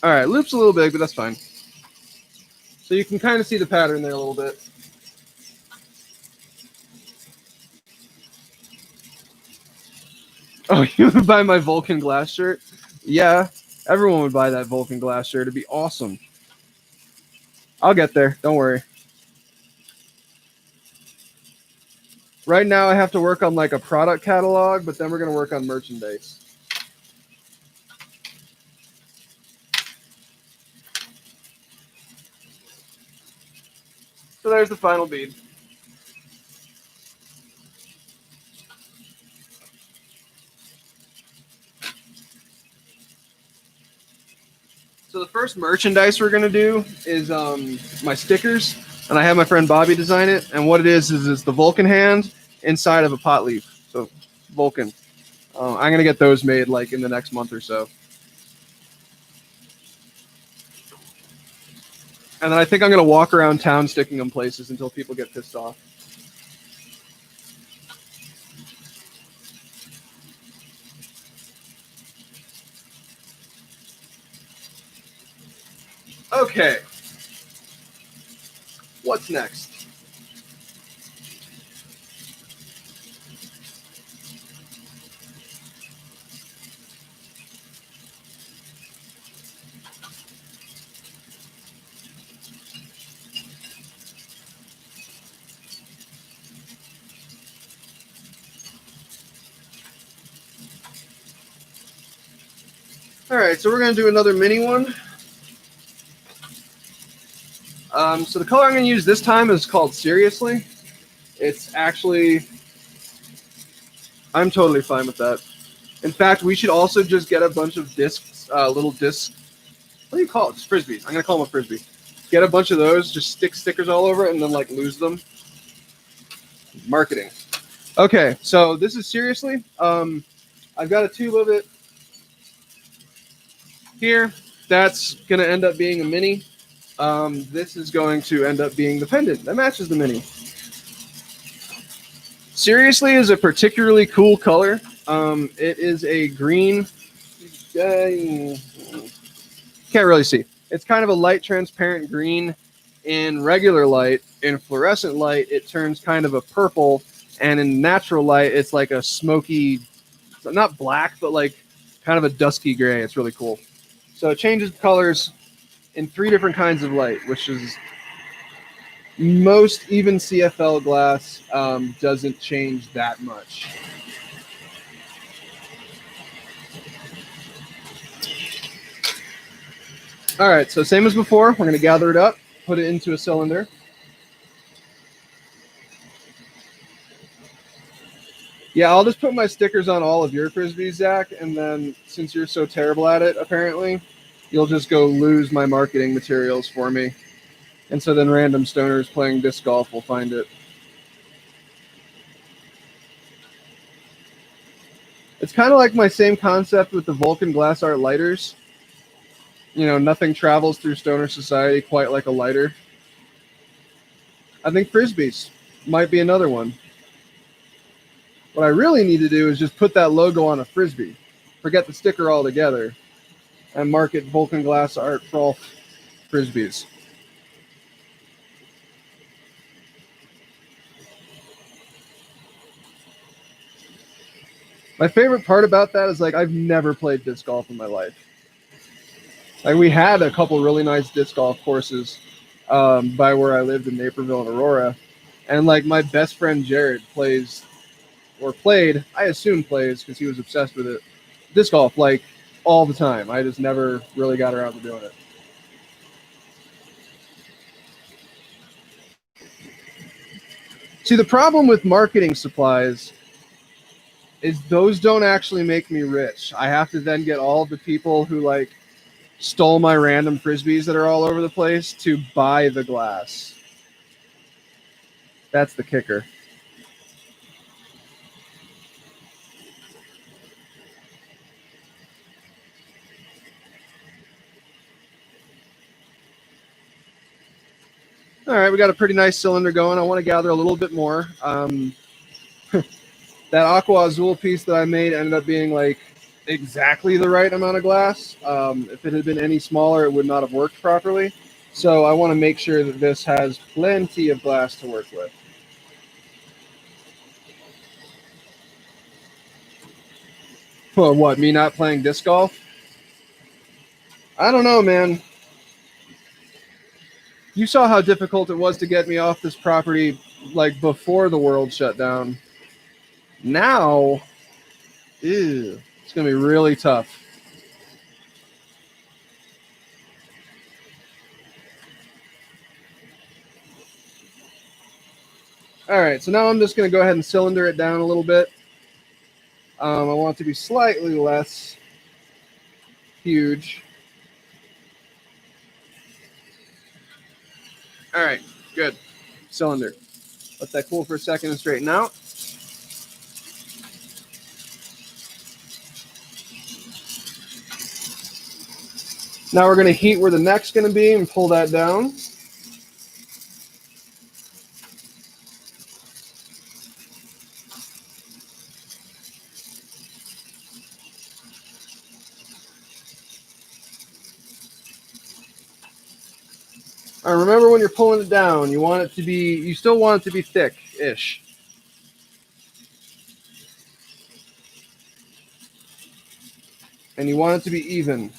All right, loop's a little big, but that's fine. So you can kind of see the pattern there a little bit. Oh, you would buy my Vulcan glass shirt? Yeah, everyone would buy that Vulcan glass shirt. It'd be awesome. I'll get there. Don't worry. Right now, I have to work on like a product catalog, but then we're going to work on merchandise. So there's the final bead. So the first merchandise we're gonna do is my stickers, and I have my friend Bobby design it. And what it is the Vulcan hand inside of a pot leaf. So Vulcan. I'm gonna get those made like in the next month or so. And then I think I'm gonna walk around town sticking them places until people get pissed off. Okay. What's next? All right, so we're gonna do another mini one. So the color I'm gonna use this time is called Seriously. It's actually, I'm totally fine with that. In fact, we should also just get a bunch of discs, little discs. What do you call it? Just frisbees. I'm gonna call them a frisbee. Get a bunch of those, just stick stickers all over it, and then like lose them. Marketing. Okay, so this is Seriously. I've got a tube of it here. That's gonna end up being a mini. This is going to end up being the pendant that matches the mini. Seriously is a particularly cool color. It is a green. Can't really see. It's kind of a light transparent green. In regular light, in fluorescent light, it turns kind of a purple. And in natural light, it's like a smoky, not black, but like kind of a dusky gray. It's really cool. So it changes colors in 3 different kinds of light, which is most even CFL glass doesn't change that much. All right, so same as before, we're going to gather it up, put it into a cylinder. Yeah, I'll just put my stickers on all of your frisbees, Zach, and then since you're so terrible at it, apparently, you'll just go lose my marketing materials for me. And so then random stoners playing disc golf will find it. It's kind of like my same concept with the Vulcan glass art lighters. You know, nothing travels through stoner society quite like a lighter. I think frisbees might be another one. What I really need to do is just put that logo on a frisbee. Forget the sticker altogether. And market Vulcan glass art for all frisbees. My favorite part about that is like I've never played disc golf in my life. Like we had a couple really nice disc golf courses by where I lived in Naperville and Aurora, and like my best friend Jared plays or played, I assume plays because he was obsessed with it, disc golf like all the time. I just never really got around to doing it. See, the problem with marketing supplies is those don't actually make me rich. I have to then get all of the people who like stole my random Frisbees that are all over the place to buy the glass. That's the kicker. All right, we got a pretty nice cylinder going. I want to gather a little bit more. That aqua azul piece that I made ended up being like exactly the right amount of glass. If it had been any smaller, it would not have worked properly. So I want to make sure that this has plenty of glass to work with. Well, what, me not playing disc golf? I don't know, man. You saw how difficult it was to get me off this property like before the world shut down. Now, ew, it's going to be really tough. All right, so now I'm just going to go ahead and cylinder it down a little bit. I want it to be slightly less huge. All right, good. Cylinder. Let that cool for a second and straighten out. Now we're going to heat where the neck's going to be and pull that down. All right, remember when you're pulling it down, you still want it to be thick-ish. And you want it to be even,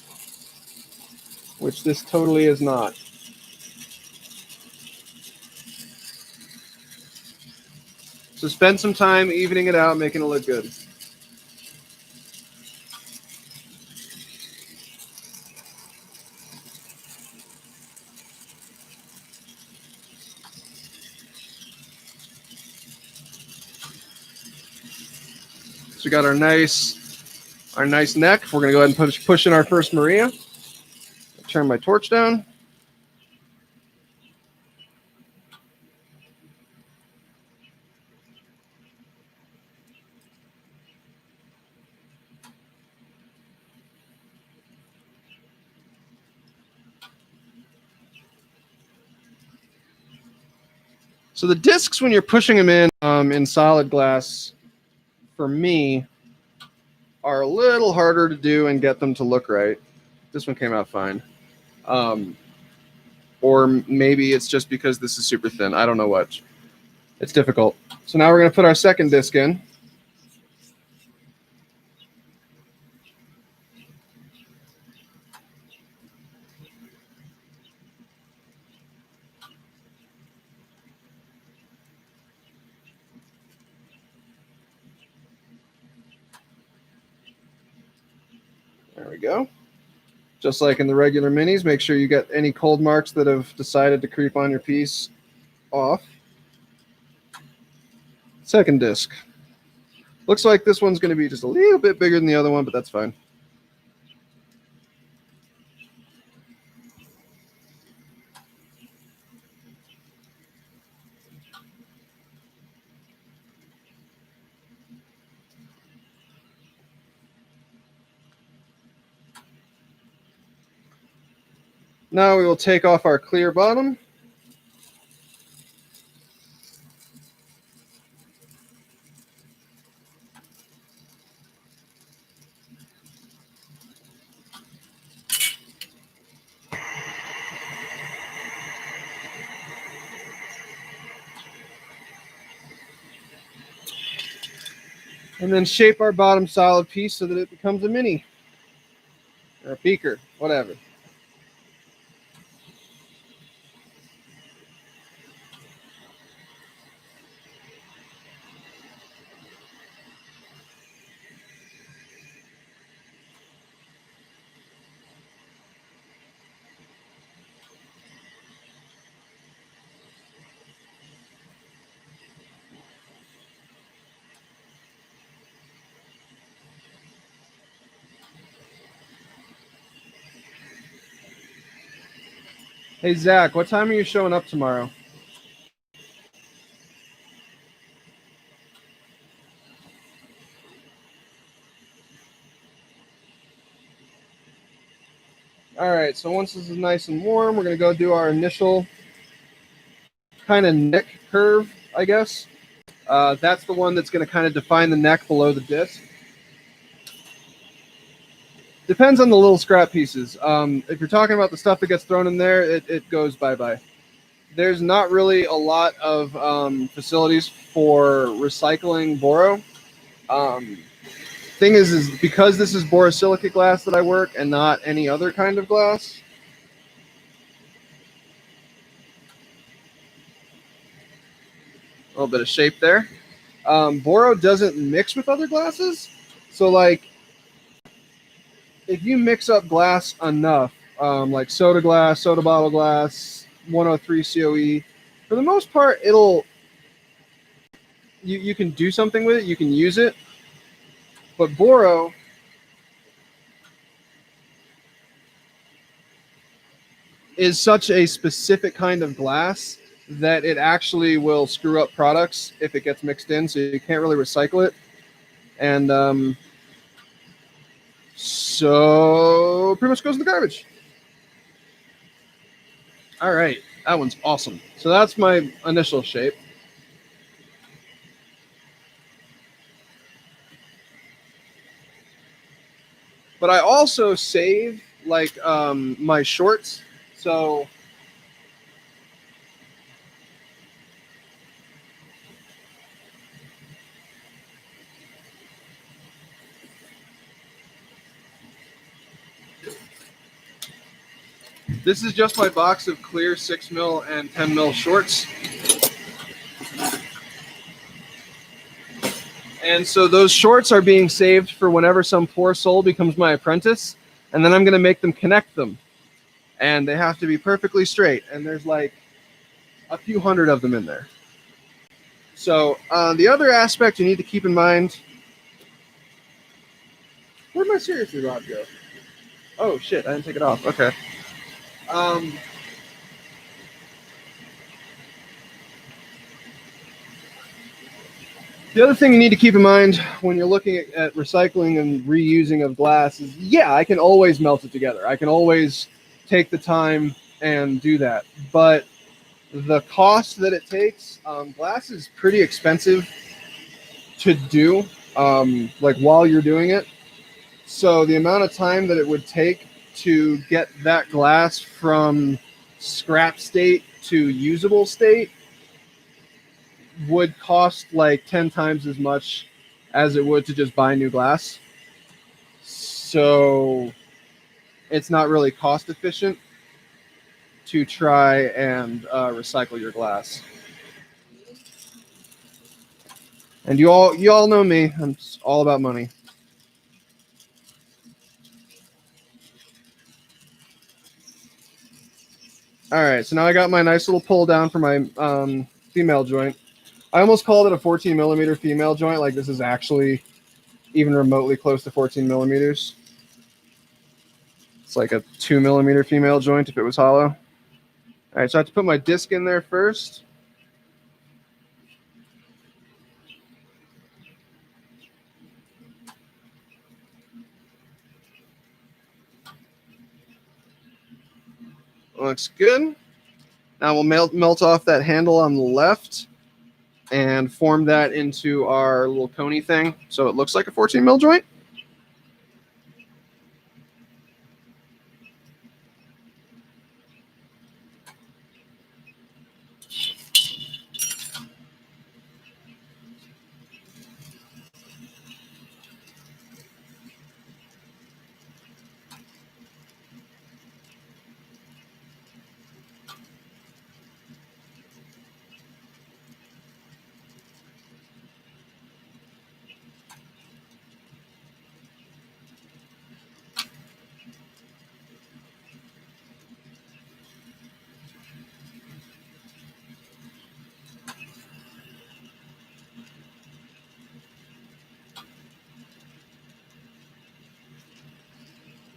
which this totally is not. So spend some time evening it out, making it look good. So we got our nice neck. We're gonna go ahead and push in our first Maria. Turn my torch down. So the discs, when you're pushing them in solid glass, for me, are a little harder to do and get them to look right. This one came out fine. Or maybe it's just because this is super thin. I don't know what. It's difficult. So now we're going to put our second disc in. There we go. Just like in the regular minis, make sure you get any cold marks that have decided to creep on your piece off. Second disc. Looks like this one's going to be just a little bit bigger than the other one, but that's fine. Now we will take off our clear bottom. And then shape our bottom solid piece so that it becomes a mini. Or a beaker, whatever. Hey, Zach, what time are you showing up tomorrow? All right, so once this is nice and warm, we're going to go do our initial kind of neck curve, I guess. That's the one that's going to kind of define the neck below the disc. Depends on the little scrap pieces. If you're talking about the stuff that gets thrown in there, it goes bye-bye. There's not really a lot of facilities for recycling boro. Um, thing is because this is borosilicate glass that I work and not any other kind of glass. A little bit of shape there. Boro doesn't mix with other glasses, so like if you mix up glass enough, like soda glass, soda bottle glass, 103 COE, for the most part, you can do something with it, you can use it, but boro is such a specific kind of glass that it actually will screw up products if it gets mixed in, so you can't really recycle it. And so pretty much goes in the garbage. All right, that one's awesome. So that's my initial shape. But I also save like my shorts. So this is just my box of clear 6 mil and 10 mil shorts. And so those shorts are being saved for whenever some poor soul becomes my apprentice. And then I'm going to make them connect them. And they have to be perfectly straight. And there's like a few hundred of them in there. So the other aspect you need to keep in mind. Where'd my seriously rod go? Oh, shit. I didn't take it off. Okay. The other thing you need to keep in mind when you're looking at recycling and reusing of glass is, yeah, I can always melt it together. I can always take the time and do that. But the cost that it takes, glass is pretty expensive to do, like while you're doing it. So the amount of time that it would take to get that glass from scrap state to usable state would cost like 10 times as much as it would to just buy new glass. So it's not really cost efficient to try and recycle your glass. And you all know me. I'm all about money. All right, so now I got my nice little pull down for my female joint. I almost called it a 14 millimeter female joint. Like this is actually even remotely close to 14 millimeters. It's like a 2 millimeter female joint if it was hollow. All right, so I have to put my disc in there first. Looks good. Now we'll melt off that handle on the left and form that into our little coney thing so it looks like a 14 mil joint.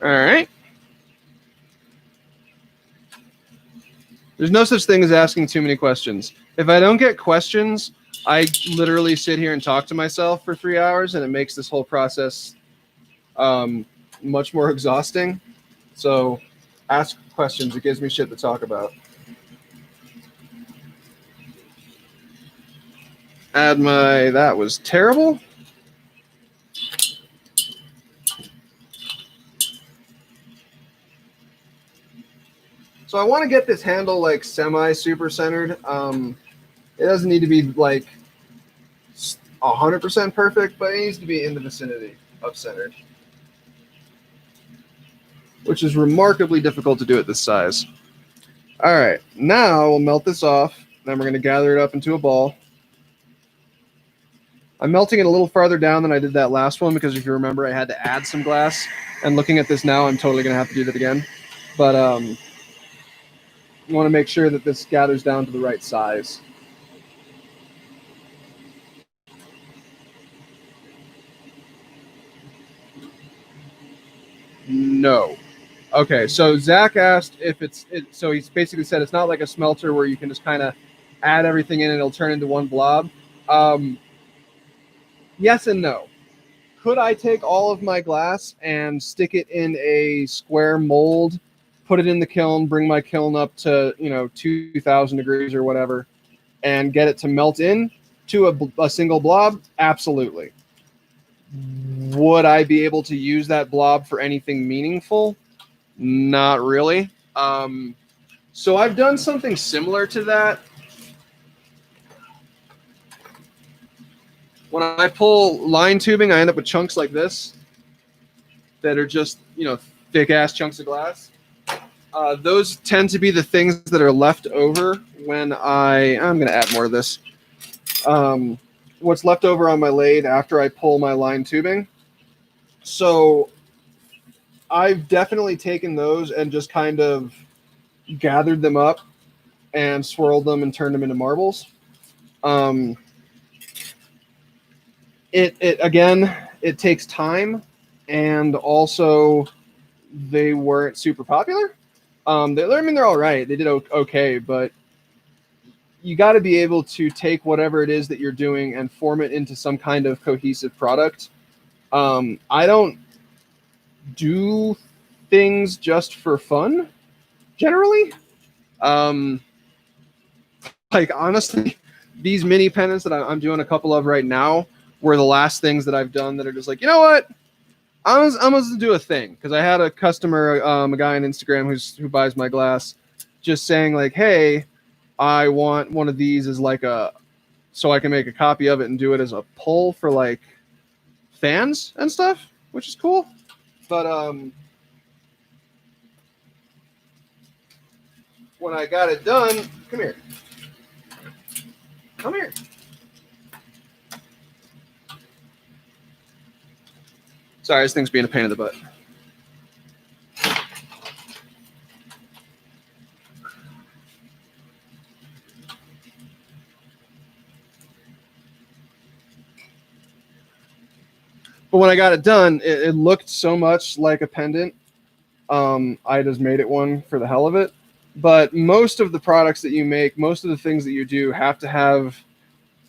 All right. There's no such thing as asking too many questions. If I don't get questions, I literally sit here and talk to myself for 3 hours, and it makes this whole process much more exhausting. So ask questions. It gives me shit to talk about. That was terrible. So I want to get this handle like semi-super centered. It doesn't need to be like 100% perfect, but it needs to be in the vicinity of centered, which is remarkably difficult to do at this size. All right, now we'll melt this off. Then we're going to gather it up into a ball. I'm melting it a little farther down than I did that last one because if you remember, I had to add some glass. And looking at this now, I'm totally going to have to do that again. But you want to make sure that this gathers down to the right size. No. Okay, so Zach asked if so he's basically said it's not like a smelter where you can just kind of add everything in and it'll turn into one blob. Yes and no. Could I take all of my glass and stick it in a square mold, put it in the kiln, bring my kiln up to 2,000 degrees or whatever, and get it to melt in to a single blob? Absolutely. Would I be able to use that blob for anything meaningful? Not really. So I've done something similar to that. When I pull line tubing, I end up with chunks like this that are just, thick ass chunks of glass. Those tend to be the things that are left over when I'm going to add more of this. What's left over on my lathe after I pull my line tubing. So I've definitely taken those and just kind of gathered them up and swirled them and turned them into marbles. It takes time, and also they weren't super popular. They're all right. They did okay, but you got to be able to take whatever it is that you're doing and form it into some kind of cohesive product. I don't do things just for fun, generally. Like, honestly, these mini pendants that I'm doing a couple of right now were the last things that I've done that are just like, you know what? I'm gonna do a thing, because I had a customer, a guy on Instagram who buys my glass, just saying like, hey, I want one of these as like so I can make a copy of it and do it as a pull for like fans and stuff, which is cool. But when I got it done, come here. Sorry, this thing's being a pain in the butt. But when I got it done, it looked so much like a pendant. I just made it one for the hell of it. But most of the products that you make, most of the things that you do have to have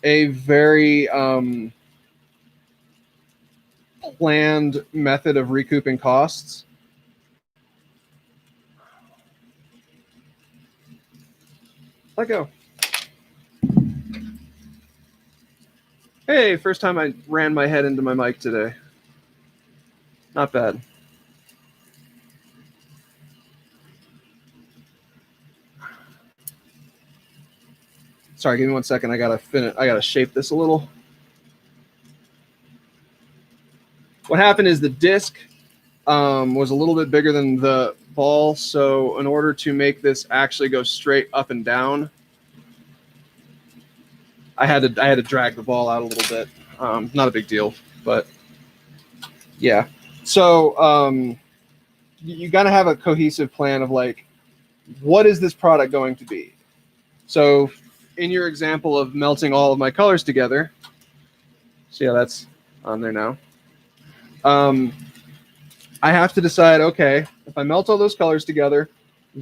a very planned method of recouping costs. Let go. Hey, first time I ran my head into my mic today. Not bad. Sorry, give me 1 second. I gotta shape this a little. What happened is the disc was a little bit bigger than the ball, so in order to make this actually go straight up and down, I had to drag the ball out a little bit. Not a big deal, but yeah. So you got to have a cohesive plan of like, what is this product going to be? So in your example of melting all of my colors together, see how that's on there now? I have to decide, okay, if I melt all those colors together,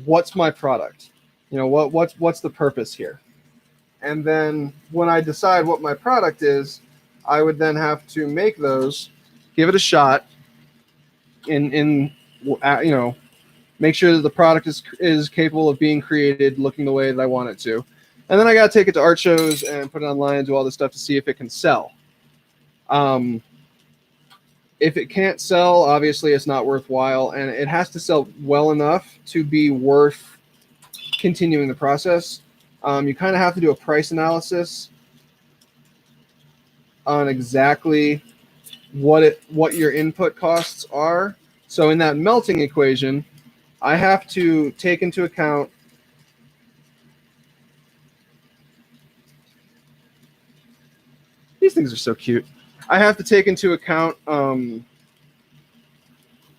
what's my product? You know, what's the purpose here? And then when I decide what my product is, I would then have to make those, give it a shot, in you know, make sure that the product is capable of being created, looking the way that I want it to, and then I got to take it to art shows and put it online and do all this stuff to see if it can sell. If it can't sell, obviously it's not worthwhile, and it has to sell well enough to be worth continuing the process. You kind of have to do a price analysis on exactly what your input costs are. So in that melting equation, I have to take into account these things are so cute. I have to take into account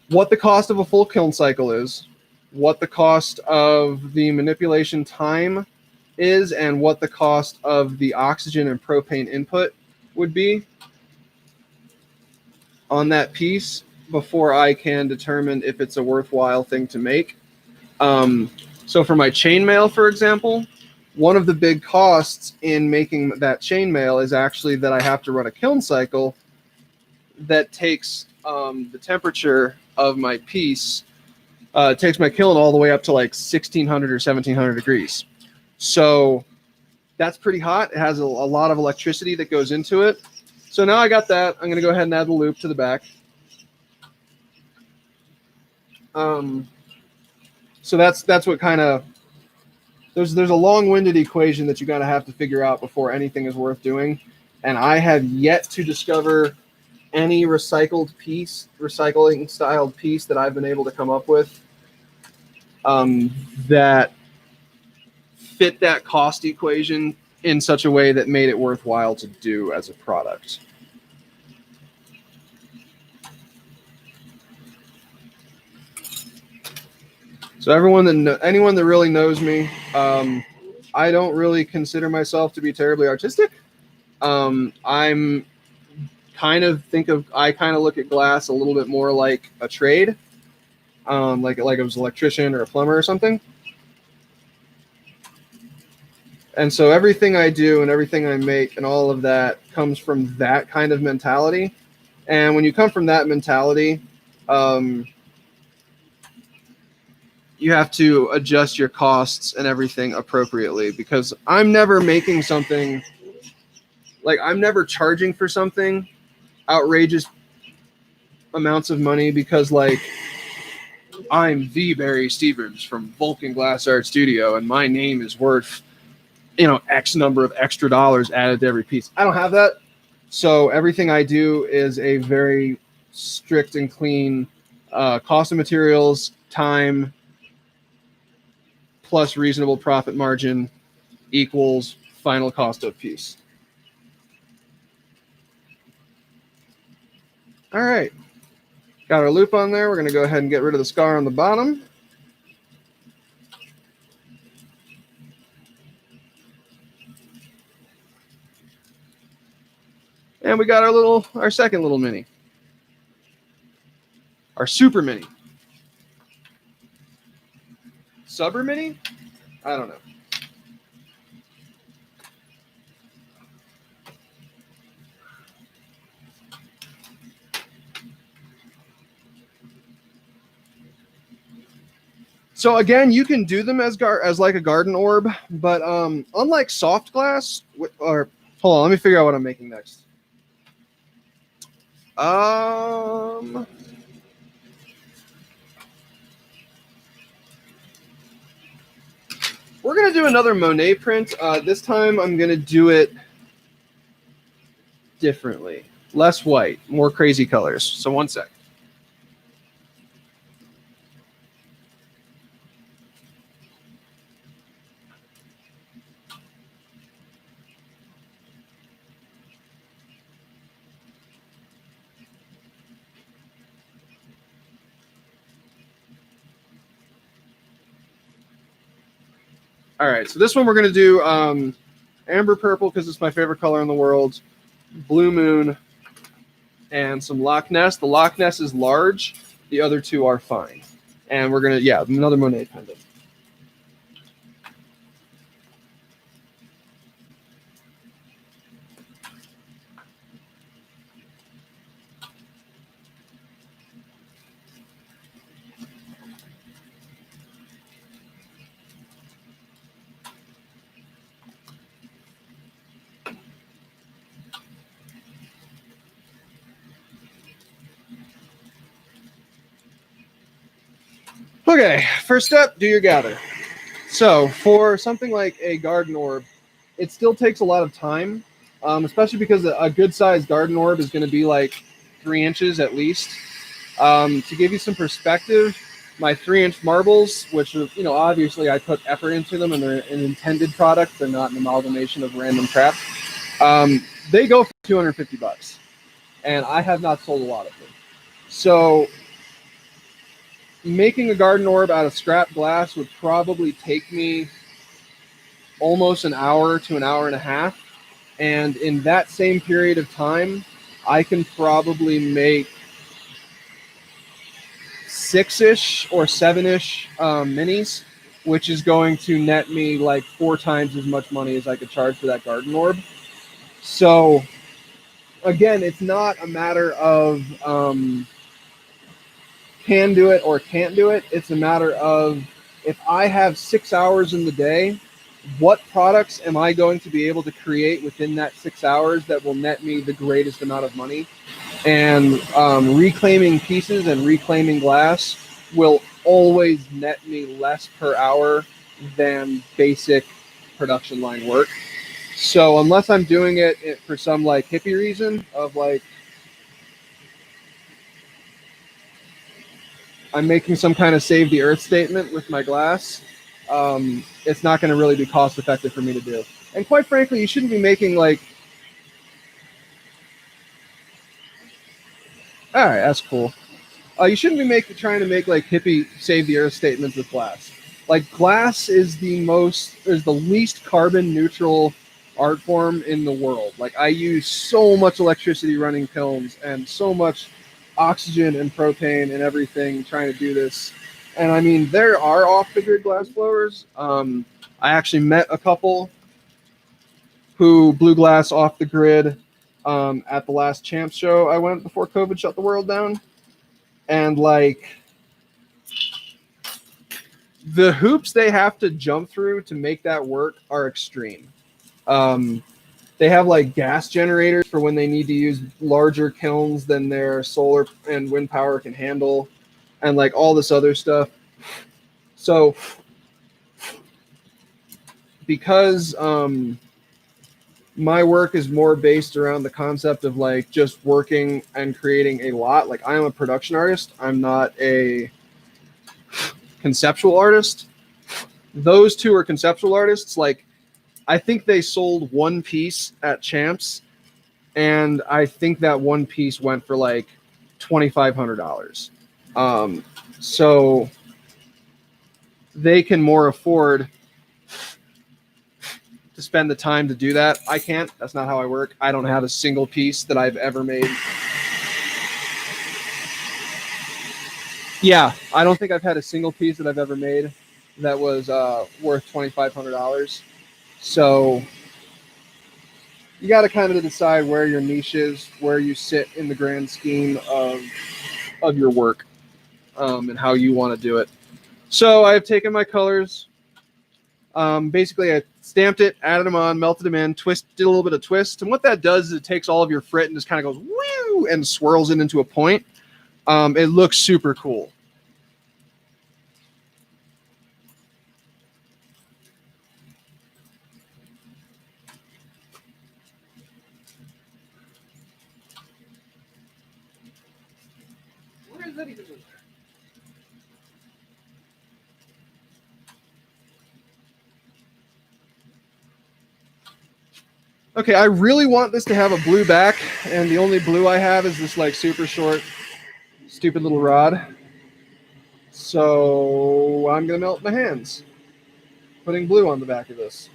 what the cost of a full kiln cycle is, what the cost of the manipulation time is, and what the cost of the oxygen and propane input would be on that piece before I can determine if it's a worthwhile thing to make. So for my chainmail, for example, one of the big costs in making that chainmail is actually that I have to run a kiln cycle that takes the temperature of my piece, takes my kiln all the way up to like 1600 or 1700 degrees. So that's pretty hot. It has a lot of electricity that goes into it. So now I got that. I'm going to go ahead and add the loop to the back. So that's what kind of, there's a long-winded equation that you got to have to figure out before anything is worth doing. And I have yet to discover any recycling styled piece that I've been able to come up with that fit that cost equation in such a way that made it worthwhile to do as a product. So anyone that really knows me, I don't really consider myself to be terribly artistic. I kind of look at glass a little bit more like a trade, like it was an electrician or a plumber or something. And so everything I do and everything I make and all of that comes from that kind of mentality. And when you come from that mentality, you have to adjust your costs and everything appropriately, because I'm never making something, like I'm never charging for something outrageous amounts of money because like I'm the Barry Stevens from Vulcan Glass Art Studio and my name is worth, X number of extra dollars added to every piece. I don't have that. So everything I do is a very strict and clean cost of materials, time, plus reasonable profit margin equals final cost of piece. All right. Got our loop on there. We're going to go ahead and get rid of the scar on the bottom. And we got our second little mini. Our super mini. Subber mini? I don't know. So again, you can do them as like a garden orb, but unlike soft glass, or hold on, let me figure out what I'm making next. We're gonna do another Monet print. This time I'm gonna do it differently, less white, more crazy colors. So one sec. All right, so this one we're going to do amber purple because it's my favorite color in the world, blue moon, and some Loch Ness. The Loch Ness is large. The other two are fine. And we're going to, another Monet pendant. Okay, first step, do your gather. So for something like a garden orb, it still takes a lot of time, especially because a good sized garden orb is going to be like 3 inches at least. To give you some perspective, my 3-inch marbles, which are, obviously I put effort into them and they're an intended product, they're not an amalgamation of random crap. They go for $250, and I have not sold a lot of them. So making a garden orb out of scrap glass would probably take me almost an hour to an hour and a half. And in that same period of time, I can probably make 6-ish or 7-ish minis, which is going to net me like 4 times as much money as I could charge for that garden orb. So again, it's not a matter of can do it or can't do it. It's a matter of, if I have 6 hours in the day, what products am I going to be able to create within that 6 hours that will net me the greatest amount of money? And reclaiming pieces and reclaiming glass will always net me less per hour than basic production line work. So unless I'm doing it for some like hippie reason of like, I'm making some kind of save the earth statement with my glass, it's not going to really be cost effective for me to do. And quite frankly, you shouldn't be making like, all right, that's cool. You shouldn't be trying to make like hippie save the earth statements with glass. Like glass is the least carbon neutral art form in the world. Like I use so much electricity running kilns and so much oxygen and propane and everything trying to do this. And I mean, there are off the grid glass blowers. I actually met a couple who blew glass off the grid at the last Champs show I went before COVID shut the world down. And like the hoops they have to jump through to make that work are extreme. They have like gas generators for when they need to use larger kilns than their solar and wind power can handle, and like all this other stuff. So because my work is more based around the concept of like just working and creating a lot, like I am a production artist, I'm not a conceptual artist. Those two are conceptual artists. Like I think they sold one piece at Champs, and I think that one piece went for like $2,500. So they can more afford to spend the time to do that. I can't. That's not how I work. I don't have a single piece that I've ever made. Yeah, I don't think I've had a single piece that I've ever made that was worth $2,500. So you got to kind of decide where your niche is, where you sit in the grand scheme of your work, and how you want to do it. So I've taken my colors. Basically, I stamped it, added them on, melted them in, did a little bit of twist. And what that does is it takes all of your frit and just kind of goes woo and swirls it into a point. It looks super cool. Where is that even? Okay, I really want this to have a blue back, and the only blue I have is this like super short, stupid little rod. So I'm gonna melt my hands, putting blue on the back of this.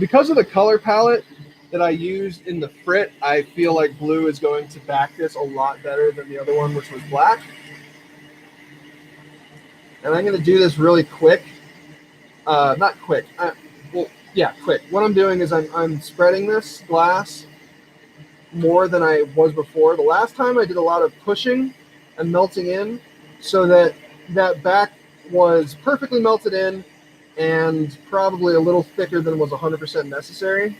Because of the color palette that I used in the frit, I feel like blue is going to back this a lot better than the other one, which was black. And I'm gonna do this really quick. Not quick. Quick. What I'm doing is I'm spreading this glass more than I was before. The last time I did a lot of pushing and melting in, so that back was perfectly melted in and probably a little thicker than was 100% necessary,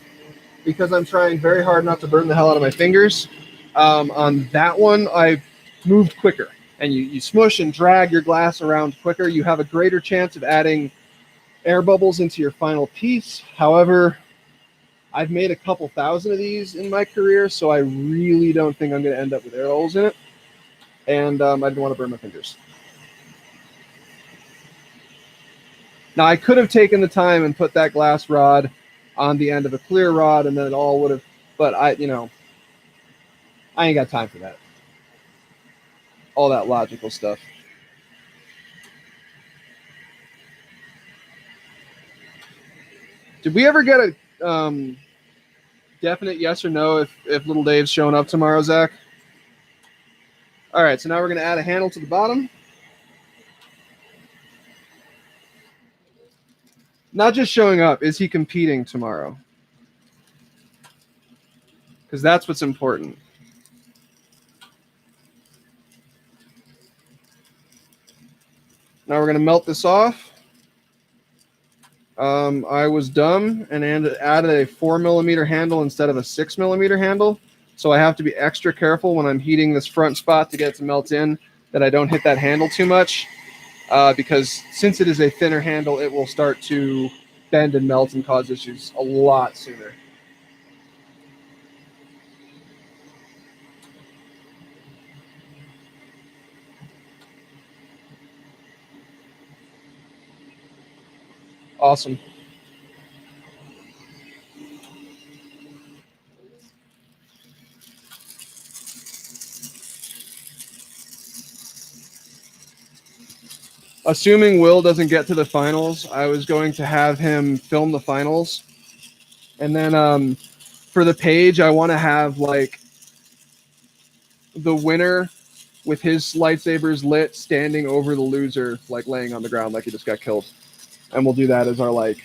because I'm trying very hard not to burn the hell out of my fingers. On that one, I moved quicker and you smush and drag your glass around quicker, you have a greater chance of adding air bubbles into your final piece. However, I've made a couple thousand of these in my career, so I really don't think I'm going to end up with air bubbles in it. And I didn't want to burn my fingers. Now, I could have taken the time and put that glass rod on the end of a clear rod, and then it all would have, but I ain't got time for that. All that logical stuff. Did we ever get a definite yes or no if little Dave's showing up tomorrow, Zach? All right, so now we're going to add a handle to the bottom. Not just showing up, is he competing tomorrow? Because that's what's important. Now we're going to melt this off. I was dumb and added a 4mm handle instead of a 6mm handle. So I have to be extra careful when I'm heating this front spot to get it to melt in that I don't hit that handle too much. Because since it is a thinner handle, it will start to bend and melt and cause issues a lot sooner. Awesome. Assuming Will doesn't get to the finals, I was going to have him film the finals. And then for the page, I want to have like the winner with his lightsabers lit standing over the loser, like laying on the ground like he just got killed. And we'll do that as our like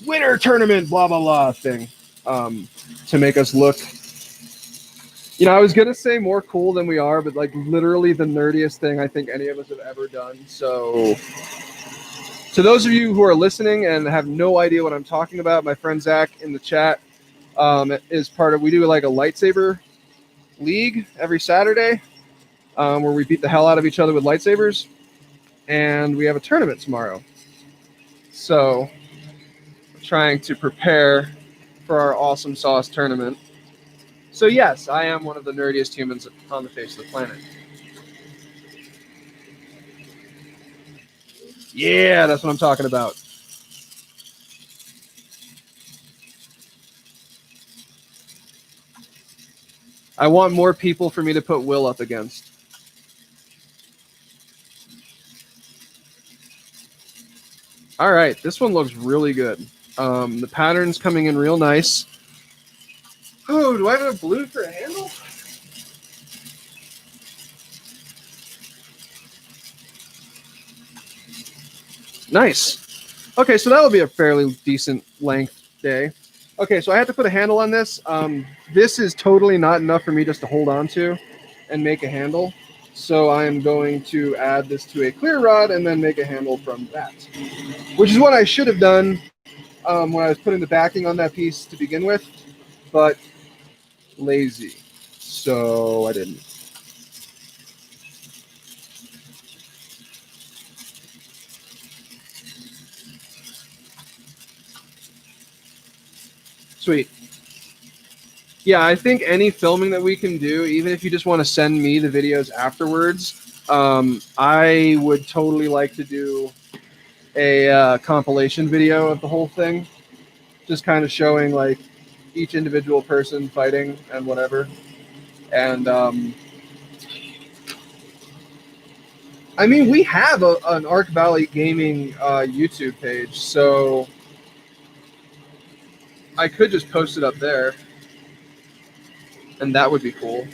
winner tournament, blah, blah, blah thing to make us look. I was going to say more cool than we are, but like literally the nerdiest thing I think any of us have ever done. So to those of you who are listening and have no idea what I'm talking about, my friend Zach in the chat is part of, we do like a lightsaber league every Saturday where we beat the hell out of each other with lightsabers. And we have a tournament tomorrow. So we're trying to prepare for our awesome sauce tournament. So yes, I am one of the nerdiest humans on the face of the planet. Yeah, that's what I'm talking about. I want more people for me to put Will up against. All right, this one looks really good. The pattern's coming in real nice. Oh, do I have a blue for a handle? Nice. Okay, so that'll be a fairly decent length day. Okay, so I have to put a handle on this. This is totally not enough for me just to hold on to and make a handle. So I'm going to add this to a clear rod and then make a handle from that, which is what I should have done when I was putting the backing on that piece to begin with, but lazy, so I didn't. Sweet. Yeah, I think any filming that we can do, even if you just want to send me the videos afterwards, I would totally like to do a compilation video of the whole thing, just kind of showing like each individual person fighting and whatever. And I mean, we have an Arc Valley Gaming YouTube page, so I could just post it up there, and that would be cool.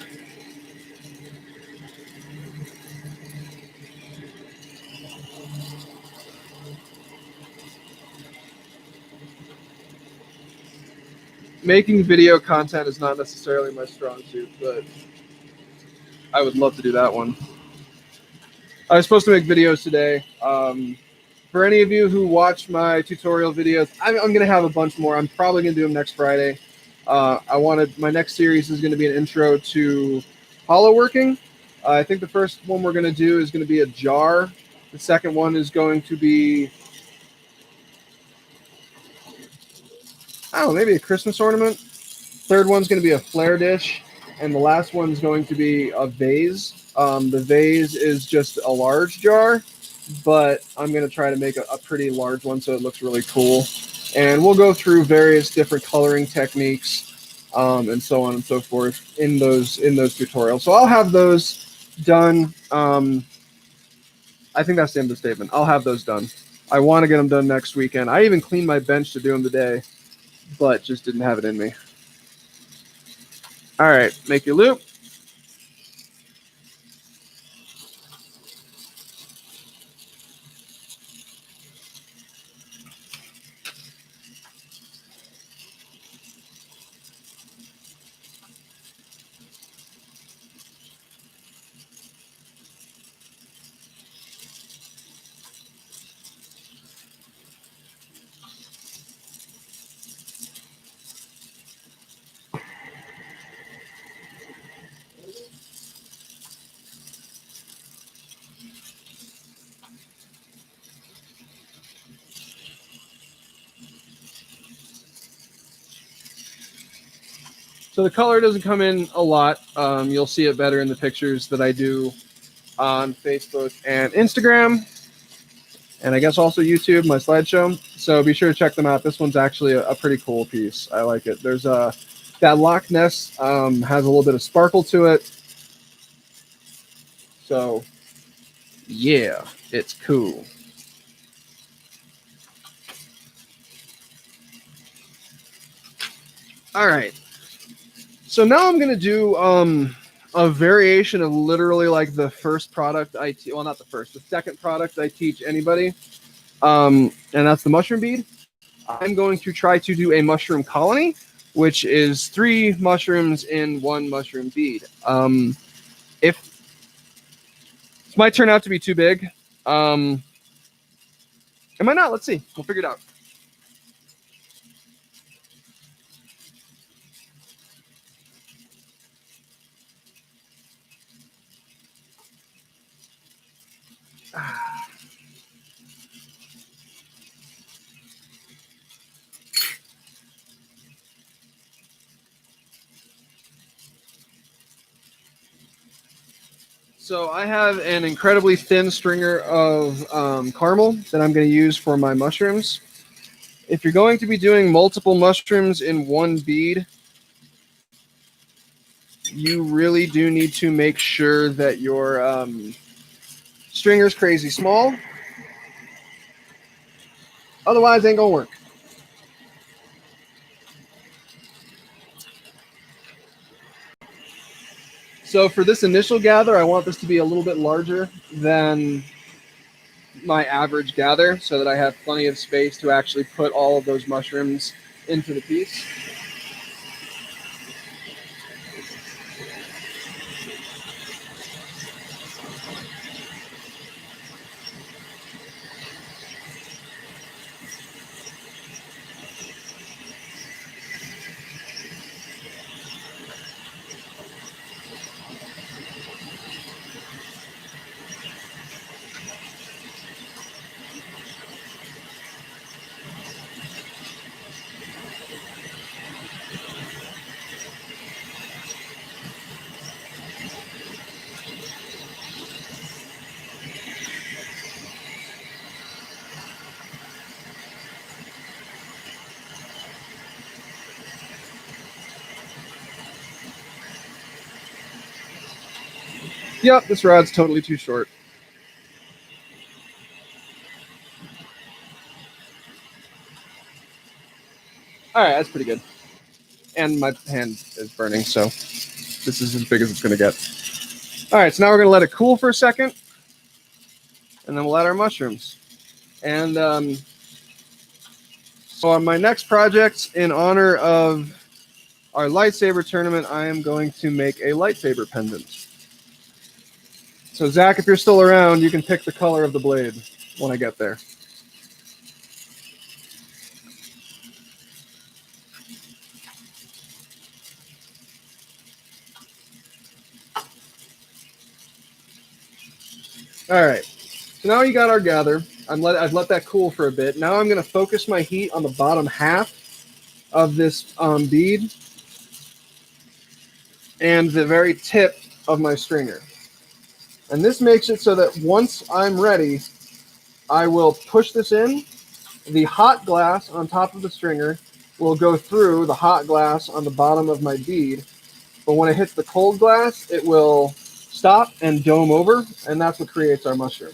Making video content is not necessarily my strong suit, but I would love to do that one. I was supposed to make videos today. For any of you who watch my tutorial videos, I'm going to have a bunch more. I'm probably going to do them next Friday. My next series is going to be an intro to hollow working. I think the first one we're going to do is going to be a jar. The second one is going to be, I don't know, maybe a Christmas ornament. Third one's going to be a flare dish. And the last one's going to be a vase. The vase is just a large jar, but I'm going to try to make a pretty large one so it looks really cool. And we'll go through various different coloring techniques and so on and so forth in those tutorials. So I'll have those done. I think that's the end of the statement. I'll have those done. I want to get them done next weekend. I even cleaned my bench to do them today, but just didn't have it in me. All right, make your loop. So the color doesn't come in a lot. You'll see it better in the pictures that I do on Facebook and Instagram, and I guess also YouTube, my slideshow. So be sure to check them out. This one's actually a pretty cool piece. I like it. There's that Loch Ness has a little bit of sparkle to it. So yeah, it's cool. All right. So now I'm gonna do a variation of literally like the first product I teach. Well, not the first, the second product I teach anybody, and that's the mushroom bead. I'm going to try to do a mushroom colony, which is 3 mushrooms in 1 mushroom bead. If this might turn out to be too big, it might not. Let's see. We'll figure it out. So I have an incredibly thin stringer of caramel that I'm going to use for my mushrooms. If you're going to be doing multiple mushrooms in 1 bead, you really do need to make sure that your stringer's crazy small. Otherwise, it ain't going to work. So for this initial gather, I want this to be a little bit larger than my average gather so that I have plenty of space to actually put all of those mushrooms into the piece. Yep, this rod's totally too short. All right, that's pretty good. And my hand is burning, so this is as big as it's going to get. All right, so now we're going to let it cool for a second, and then we'll add our mushrooms. And so on my next project, in honor of our lightsaber tournament, I am going to make a lightsaber pendant. So Zach, if you're still around, you can pick the color of the blade when I get there. All right. So now you got our gather. I've let that cool for a bit. Now I'm going to focus my heat on the bottom half of this bead and the very tip of my stringer. And this makes it so that once I'm ready, I will push this in. The hot glass on top of the stringer will go through the hot glass on the bottom of my bead. But when it hits the cold glass, it will stop and dome over, and that's what creates our mushroom.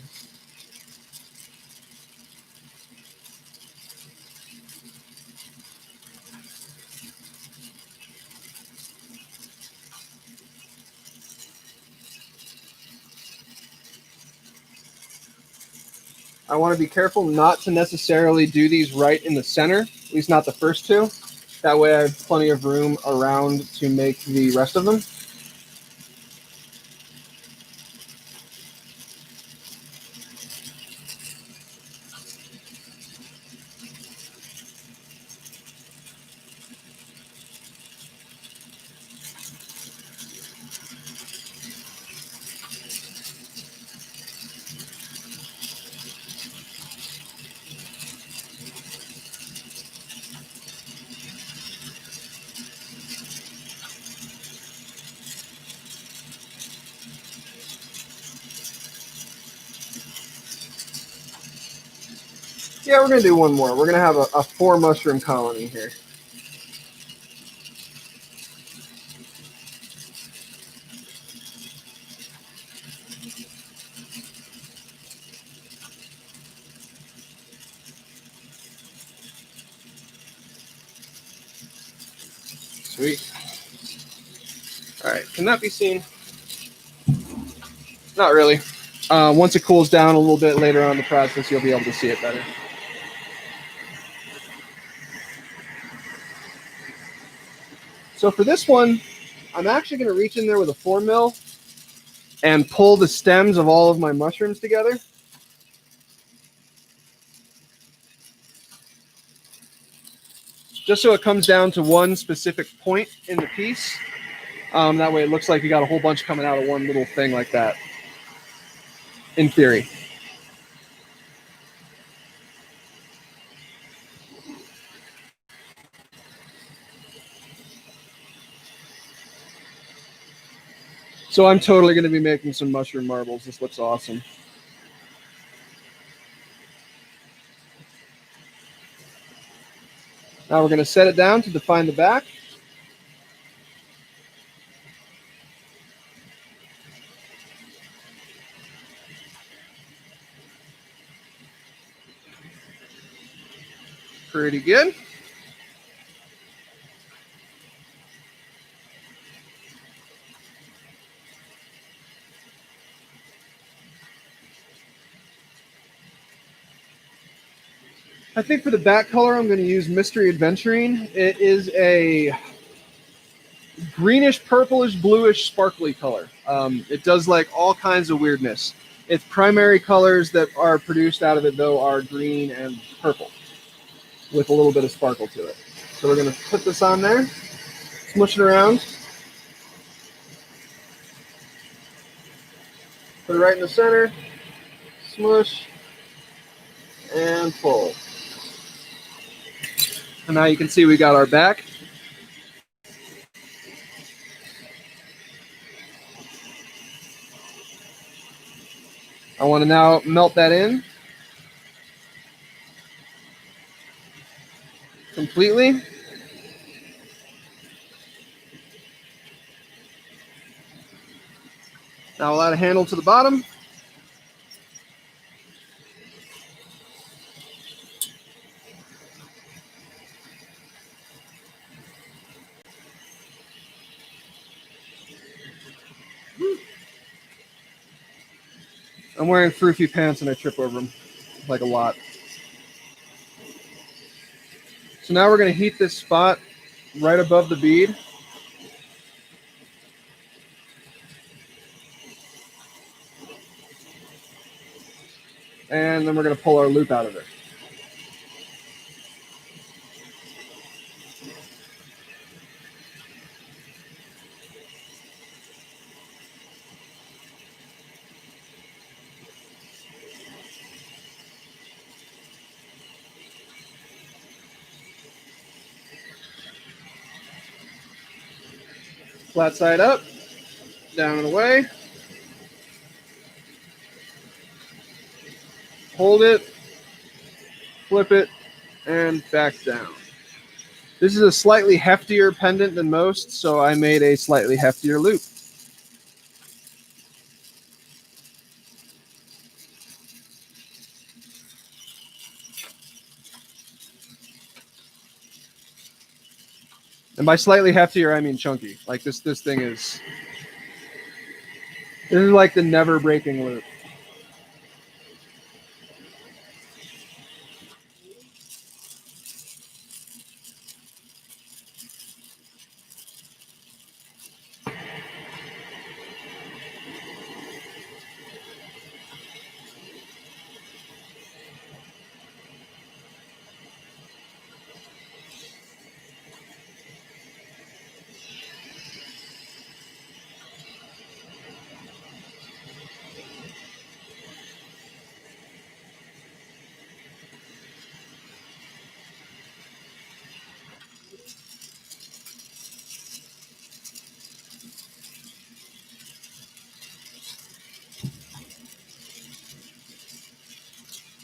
I want to be careful not to necessarily do these right in the center, at least not the first two. That way I have plenty of room around to make the rest of them. Yeah, we're going to do one more. We're going to have a 4-mushroom colony here. Sweet. All right, can that be seen? Not really. Once it cools down a little bit later on in the process, you'll be able to see it better. So for this one, I'm actually going to reach in there with a 4 mil and pull the stems of all of my mushrooms together. Just so it comes down to one specific point in the piece. That way it looks like you got a whole bunch coming out of one little thing like that, in theory. So I'm totally going to be making some mushroom marbles. This looks awesome. Now we're going to set it down to define the back. Pretty good. I think for the back color, I'm going to use Mystery Adventuring. It is a greenish, purplish, bluish, sparkly color. It does like all kinds of weirdness. Its primary colors that are produced out of it, though, are green and purple with a little bit of sparkle to it. So we're going to put this on there, smush it around, put it right in the center, smush, and pull. And now you can see we got our back. I want to now melt that in completely. Now I'll add a handle to the bottom. I'm wearing froofy pants and I trip over them like a lot. So now we're going to heat this spot right above the bead. And then we're going to pull our loop out of it. Flat side up, down and away. Hold it, flip it, and back down. This is a slightly heftier pendant than most, so I made a slightly heftier loop. And by slightly heftier, I mean chunky. Like this thing is... This is like the never breaking loop.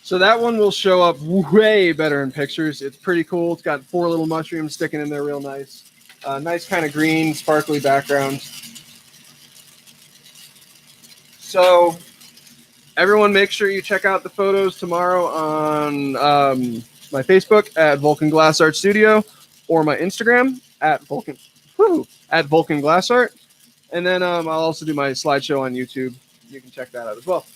So that one will show up way better in pictures. It's pretty cool. It's got 4 little mushrooms sticking in there real nice. Nice kind of green, sparkly background. So everyone make sure you check out the photos tomorrow on my Facebook at Vulcan Glass Art Studio or my Instagram at Vulcan Glass Art. And then I'll also do my slideshow on YouTube. You can check that out as well.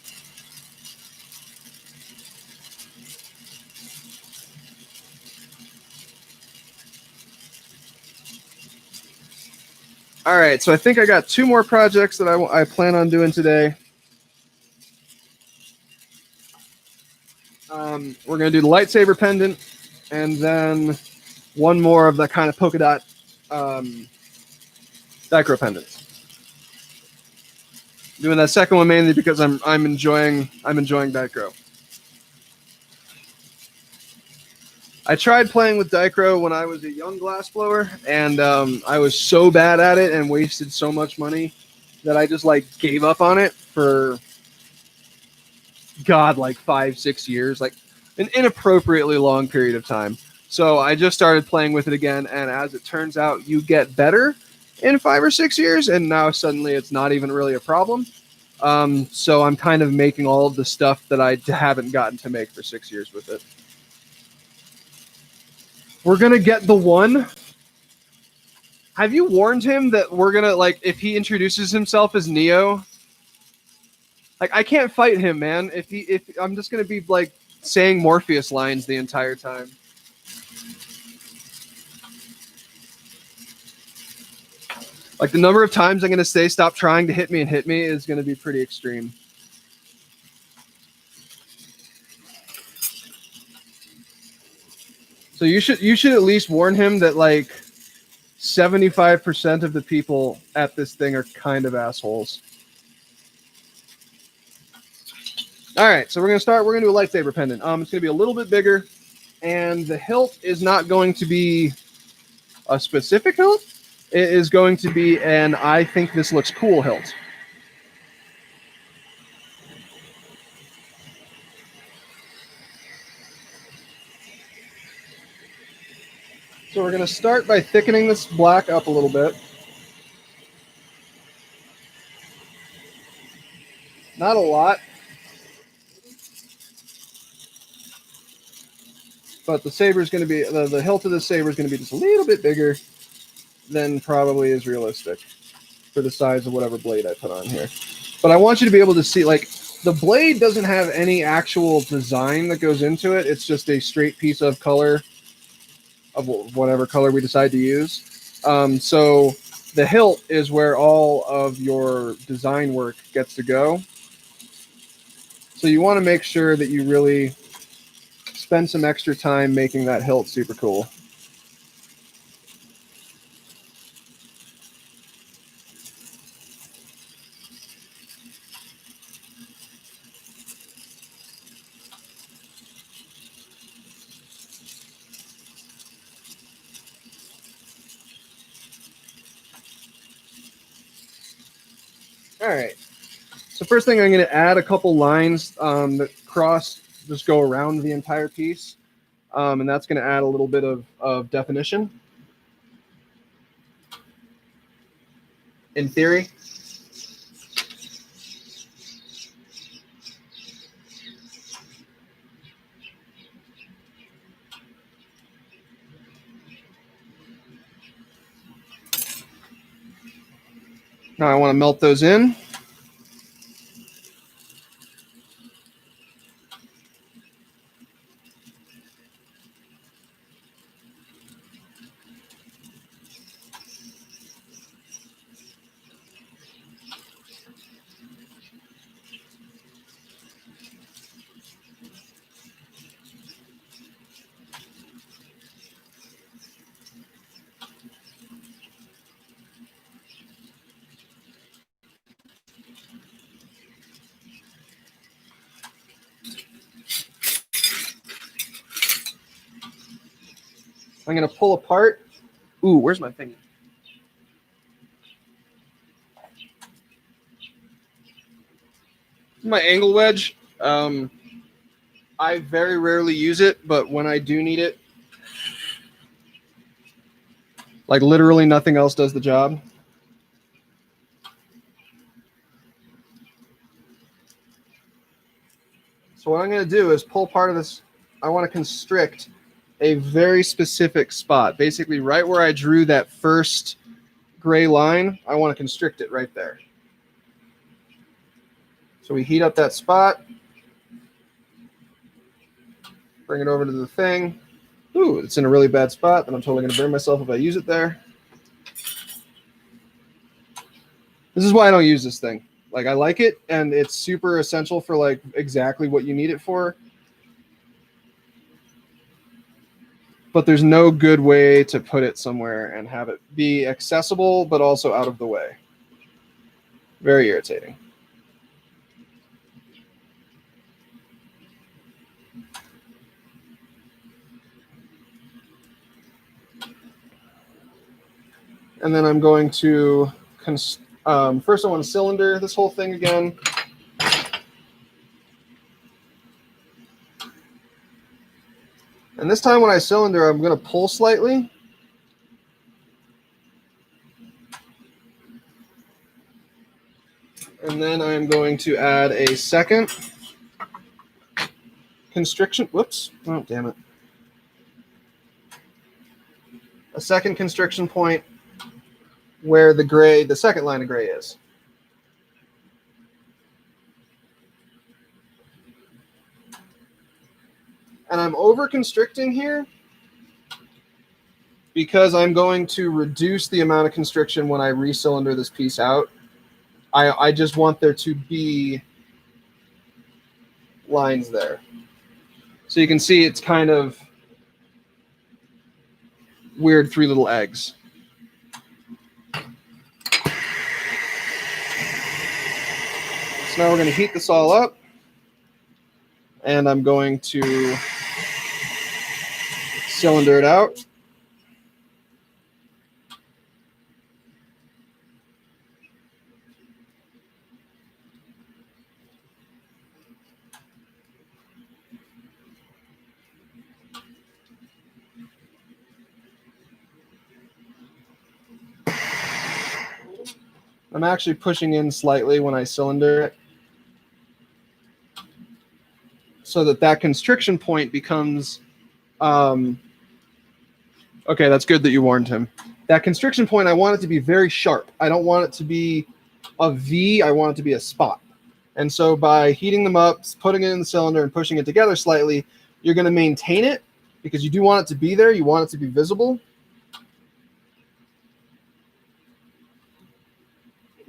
All right, so I think I got 2 more projects that I plan on doing today. We're going to do the lightsaber pendant, and then one more of the kind of polka dot dichro pendants. Doing that second one mainly because I'm enjoying dichro. I tried playing with dichro when I was a young glassblower, and I was so bad at it and wasted so much money that I just like gave up on it for like 5-6 years, like an inappropriately long period of time. So I just started playing with it again, and as it turns out, you get better in 5 or 6 years, and now suddenly it's not even really a problem. So I'm kind of making all of the stuff that I haven't gotten to make for 6 years with it. We're gonna get the one. Have you warned him that we're gonna, like, if he introduces himself as Neo? Like, I can't fight him, man. If I'm just gonna be like saying Morpheus lines the entire time. Like, the number of times I'm gonna say "stop trying to hit me" and "hit me" is gonna be pretty extreme. So you should at least warn him that like 75% of the people at this thing are kind of assholes. All right, so we're gonna start. We're gonna do a lightsaber pendant. It's gonna be a little bit bigger, and the hilt is not going to be a specific hilt. It is going to be an "I think this looks cool" hilt. So we're gonna start by thickening this black up a little bit. Not a lot. But the saber is going to be, the hilt of the saber is going to be just a little bit bigger than probably is realistic for the size of whatever blade I put on here. But I want you to be able to see, like, the blade doesn't have any actual design that goes into it. It's just a straight piece of color, of whatever color we decide to use. So the hilt is where all of your design work gets to go. So you want to make sure that you really spend some extra time making that hilt super cool. All right. So first thing, I'm going to add a couple lines that just go around the entire piece. And that's going to add a little bit of definition. In theory. Now I want to melt those in. I'm going to pull apart. Ooh, where's my finger? My angle wedge. I very rarely use it, but when I do need it, like literally nothing else does the job. So what I'm going to do is pull part of this. I want to constrict a very specific spot, basically right where I drew that first gray line. I want to constrict it right there. So we heat up that spot, bring it over to the thing. Ooh, it's in a really bad spot, and I'm totally going to burn myself if I use it there. This is why I don't use this thing. Like, I like it, and it's super essential for like exactly what you need it for. But there's no good way to put it somewhere and have it be accessible, but also out of the way. Very irritating. And then I'm going to, first I want to cylinder this whole thing again. And this time when I cylinder, I'm going to pull slightly. And then I'm going to add a second constriction. Whoops. Oh, damn it. A second constriction point where the second line of gray is. And I'm over constricting here because I'm going to reduce the amount of constriction when I recylinder this piece out. I just want there to be lines there. So you can see it's kind of weird three little eggs. So now we're going to heat this all up. And I'm going to cylinder it out. I'm actually pushing in slightly when I cylinder it so that constriction point becomes, okay, that's good that you warned him. That constriction point, I want it to be very sharp. I don't want it to be a V, I want it to be a spot. And so by heating them up, putting it in the cylinder and pushing it together slightly, you're going to maintain it because you do want it to be there. You want it to be visible.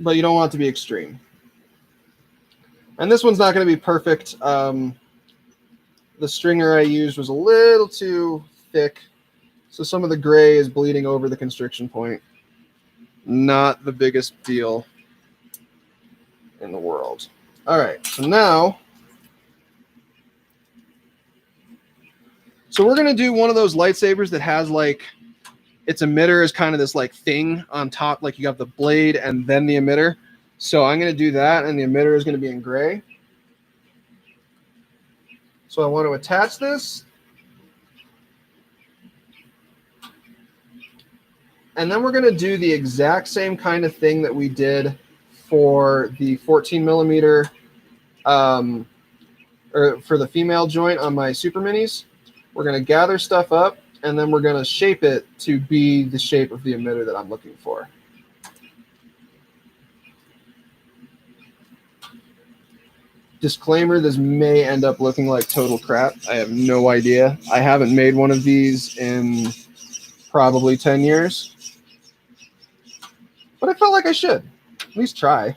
But you don't want it to be extreme. And this one's not going to be perfect. The stringer I used was a little too thick, so some of the gray is bleeding over the constriction point. Not the biggest deal in the world. All right, so now, we're going to do one of those lightsabers that has like, its emitter is kind of this like thing on top, like you have the blade and then the emitter. So I'm going to do that, and the emitter is going to be in gray. So I want to attach this. And then we're going to do the exact same kind of thing that we did for the 14 millimeter, or for the female joint on my Super Minis. We're going to gather stuff up, and then we're going to shape it to be the shape of the emitter that I'm looking for. Disclaimer, this may end up looking like total crap. I have no idea. I haven't made one of these in probably 10 years. But I felt like I should at least try.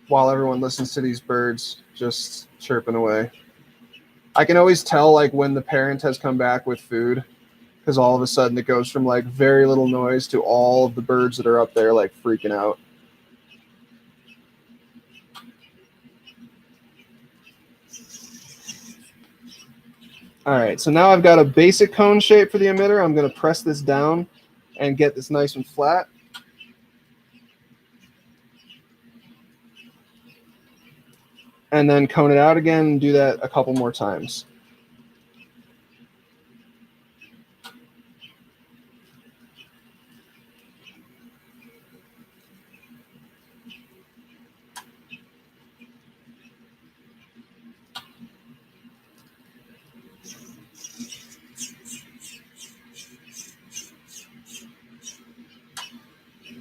While everyone listens to these birds just chirping away. I can always tell like when the parent has come back with food, because all of a sudden it goes from like very little noise to all of the birds that are up there like freaking out. All right, so now I've got a basic cone shape for the emitter. I'm going to press this down and get this nice and flat. And then cone it out again and do that a couple more times.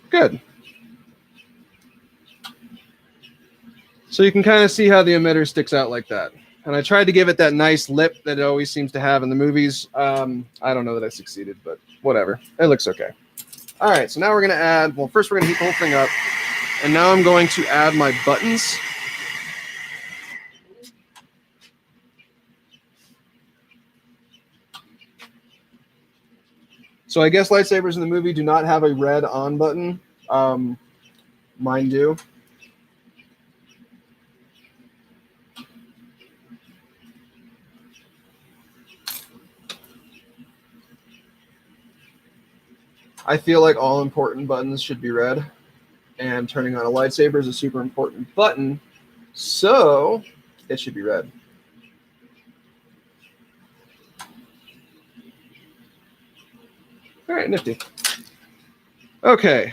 Good. So you can kind of see how the emitter sticks out like that. And I tried to give it that nice lip that it always seems to have in the movies. I don't know that I succeeded, but whatever. It looks okay. All right, so now we're going to add, well, first we're going to heat the whole thing up. And now I'm going to add my buttons. So I guess lightsabers in the movie do not have a red on button. Mine do. I feel like all important buttons should be red, and turning on a lightsaber is a super important button, so it should be red. All right, nifty. Okay.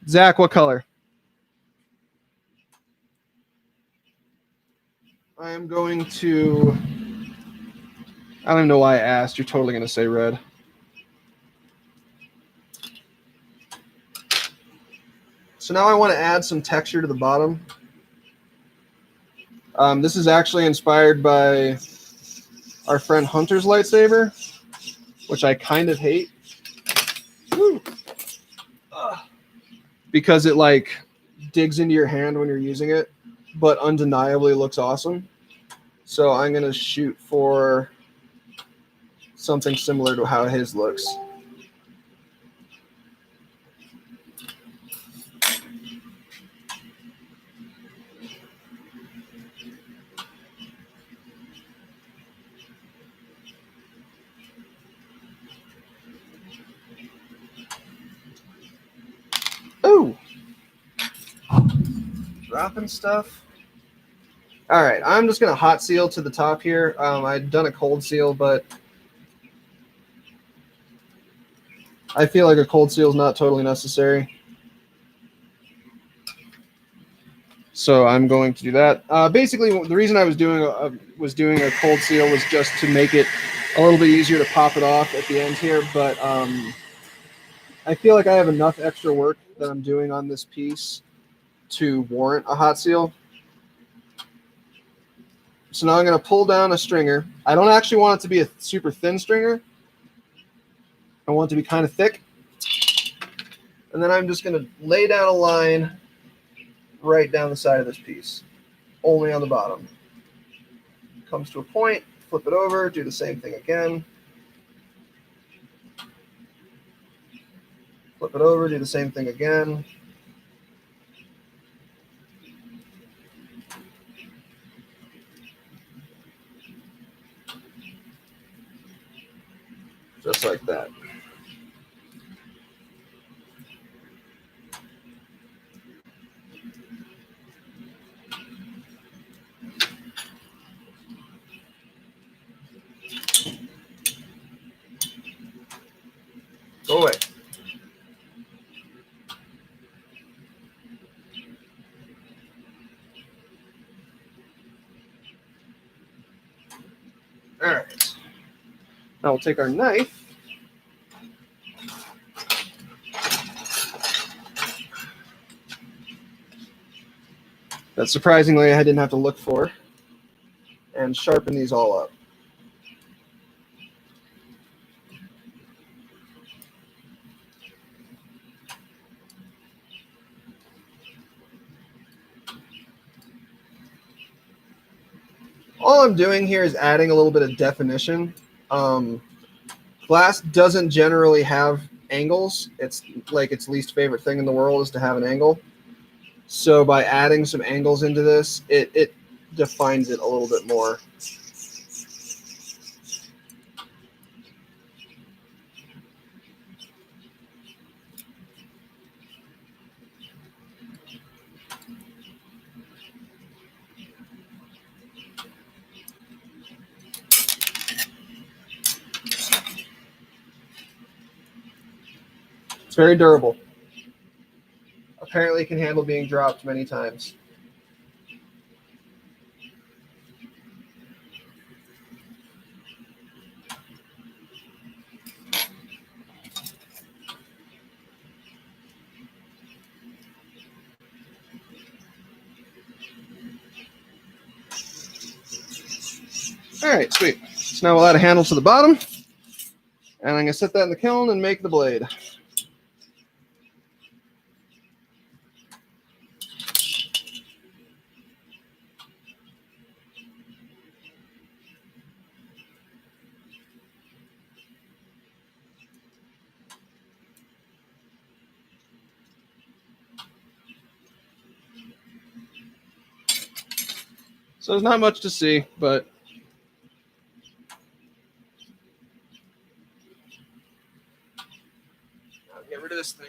Zach, what color? I am going to... I don't even know why I asked. You're totally going to say red. So now I want to add some texture to the bottom. This is actually inspired by our friend Hunter's lightsaber, which I kind of hate. Because it like digs into your hand when you're using it, but undeniably looks awesome. So I'm going to shoot for something similar to how his looks. Ooh! Dropping stuff. All right, I'm just going to hot seal to the top here. I'd done a cold seal, but I feel like a cold seal is not totally necessary. So I'm going to do that. Basically, the reason I was doing a cold seal was just to make it a little bit easier to pop it off at the end here. But I feel like I have enough extra work that I'm doing on this piece to warrant a hot seal. So now I'm going to pull down a stringer. I don't actually want it to be a super thin stringer. I want it to be kind of thick. And then I'm just going to lay down a line right down the side of this piece, only on the bottom. Comes to a point, flip it over, do the same thing again. Flip it over, do the same thing again. just like that. Go away. All right. Now we'll take our knife. That surprisingly I didn't have to look for, and sharpen these all up. All I'm doing here is adding a little bit of definition. Glass doesn't generally have angles. It's like its least favorite thing in the world is to have an angle. So by adding some angles into this, it defines it a little bit more. It's very durable. Apparently it can handle being dropped many times. All right, sweet. So now we'll add a handle to the bottom, and I'm going to set that in the kiln and make the blade. So there's not much to see, but I'll get rid of this thing.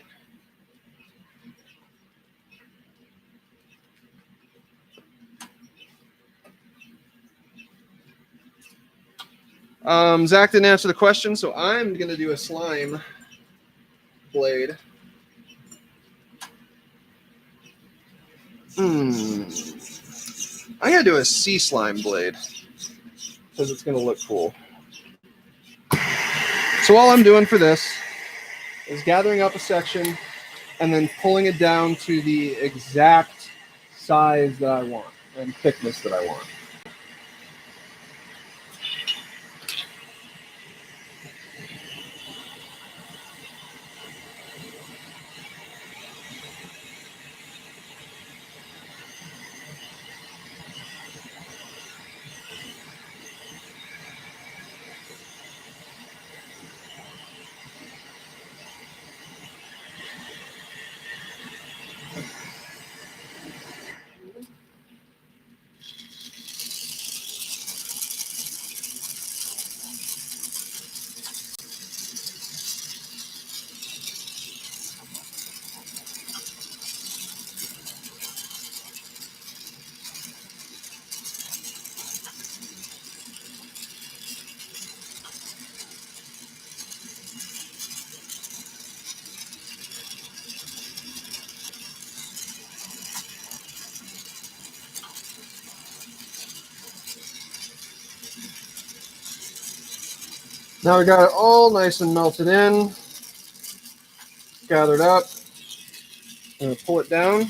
Zach didn't answer the question, so I'm going to do a slime blade. I'm going to do a sea slime blade because it's going to look cool. So all I'm doing for this is gathering up a section and then pulling it down to the exact size that I want and thickness that I want. Now we got it all nice and melted in, gathered up. I'm going to pull it down.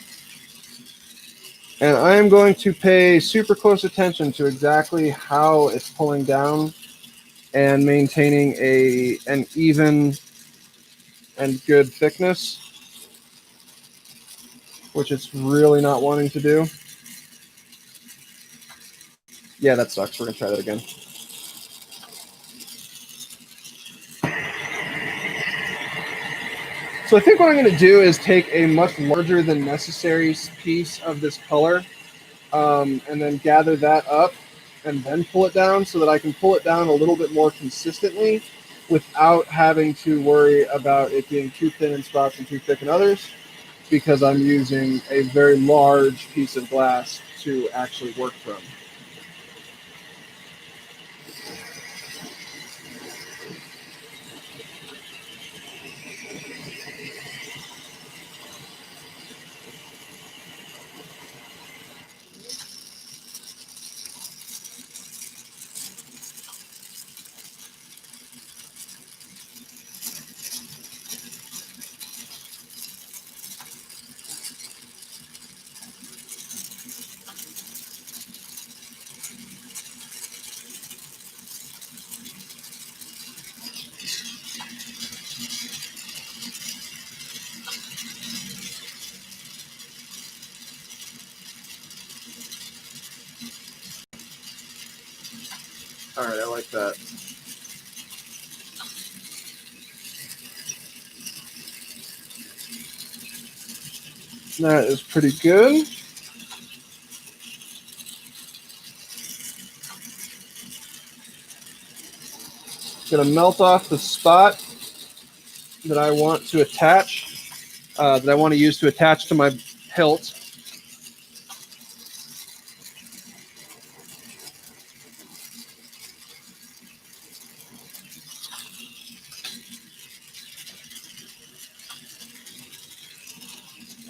And I'm going to pay super close attention to exactly how it's pulling down and maintaining an even and good thickness, which it's really not wanting to do. Yeah, that sucks. We're going to try that again. So I think what I'm going to do is take a much larger than necessary piece of this color and then gather that up and then pull it down so that I can pull it down a little bit more consistently without having to worry about it being too thin in spots and too thick in others, because I'm using a very large piece of glass to actually work from. All right, I like that. That is pretty good. Gonna melt off the spot that I want to attach, that I want to use to attach to my hilt.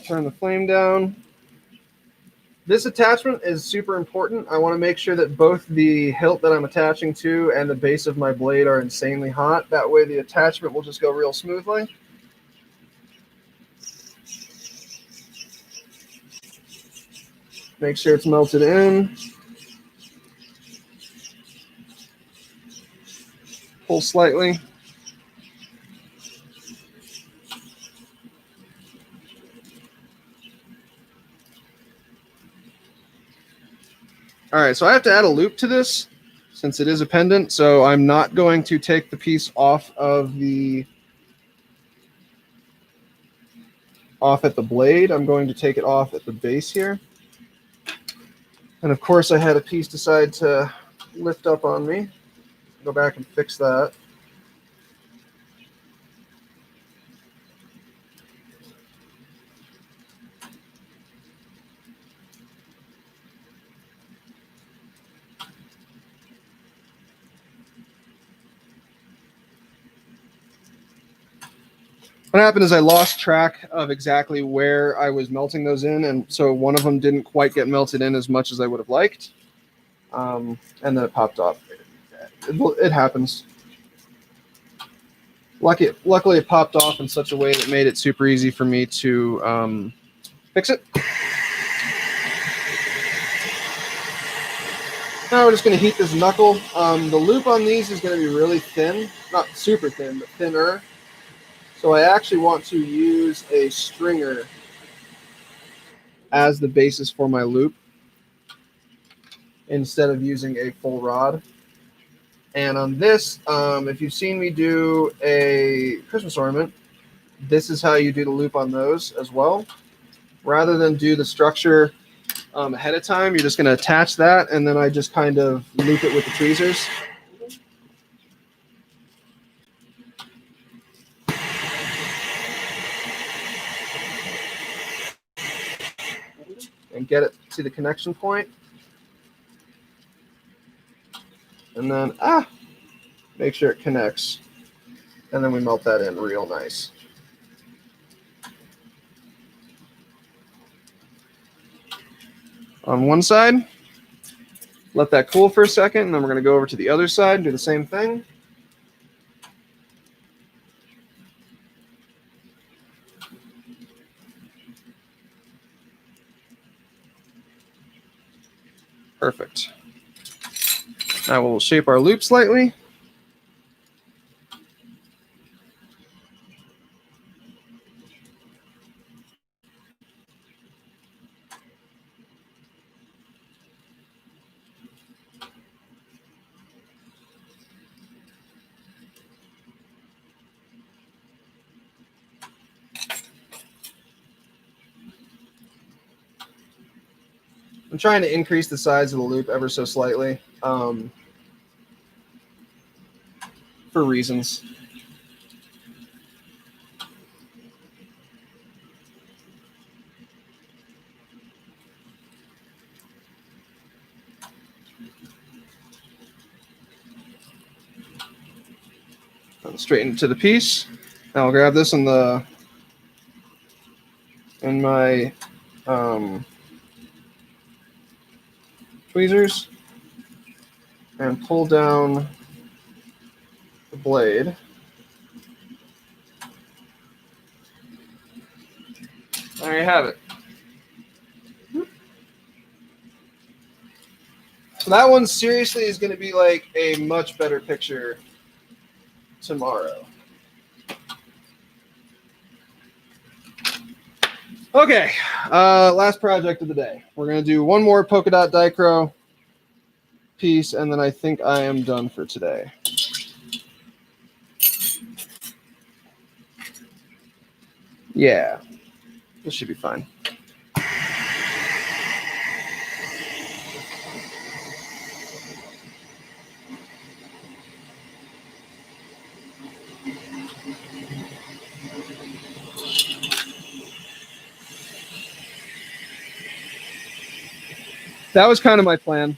Turn the flame down. This attachment is super important. I want to make sure that both the hilt that I'm attaching to and the base of my blade are insanely hot. That way the attachment will just go real smoothly. Make sure it's melted in. Pull slightly. All right, so I have to add a loop to this since it is a pendant. So I'm not going to take the piece off at the blade. I'm going to take it off at the base here. And of course I had a piece decide to lift up on me. Go back and fix that. What happened is I lost track of exactly where I was melting those in, and so one of them didn't quite get melted in as much as I would have liked, and then it popped off. It happens. Luckily, it popped off in such a way that made it super easy for me to fix it. Now we're just going to heat this knuckle. The loop on these is going to be really thin, not super thin, but thinner. So I actually want to use a stringer as the basis for my loop instead of using a full rod. And on this, if you've seen me do a Christmas ornament, this is how you do the loop on those as well. Rather than do the structure ahead of time, you're just going to attach that, and then I just kind of loop it with the tweezers. And get it to the connection point. And then, make sure it connects. And then we melt that in real nice. On one side, let that cool for a second, and then we're going to go over to the other side and do the same thing. Perfect. Now we'll shape our loop slightly. I'm trying to increase the size of the loop ever so slightly. for reasons. Straight into the piece. Now I'll grab this in my tweezers and pull down the blade. There you have it. So that one seriously is going to be like a much better picture tomorrow. Okay, last project of the day. We're going to do one more polka dot dichro piece, and then I think I am done for today. Yeah, this should be fine. That was kind of my plan.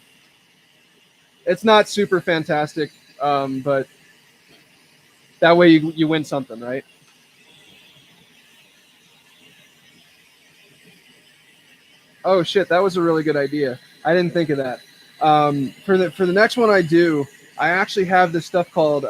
It's not super fantastic, but that way you win something, right? Oh shit, that was a really good idea. I didn't think of that. For the next one I do, I actually have this stuff called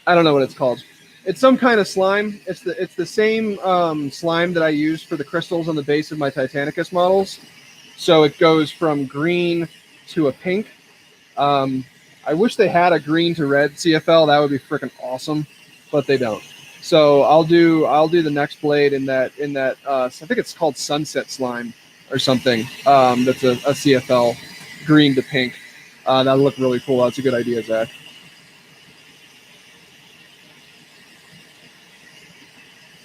I don't know what it's called. It's some kind of slime. It's the same slime that I use for the crystals on the base of my Titanicus models. So it goes from green to a pink. I wish they had a green to red CFL. That would be freaking awesome, but they don't. So I'll do the next blade in that I think it's called Sunset Slime or something. That's a CFL green to pink. That'll look really cool. That's a good idea, Zach.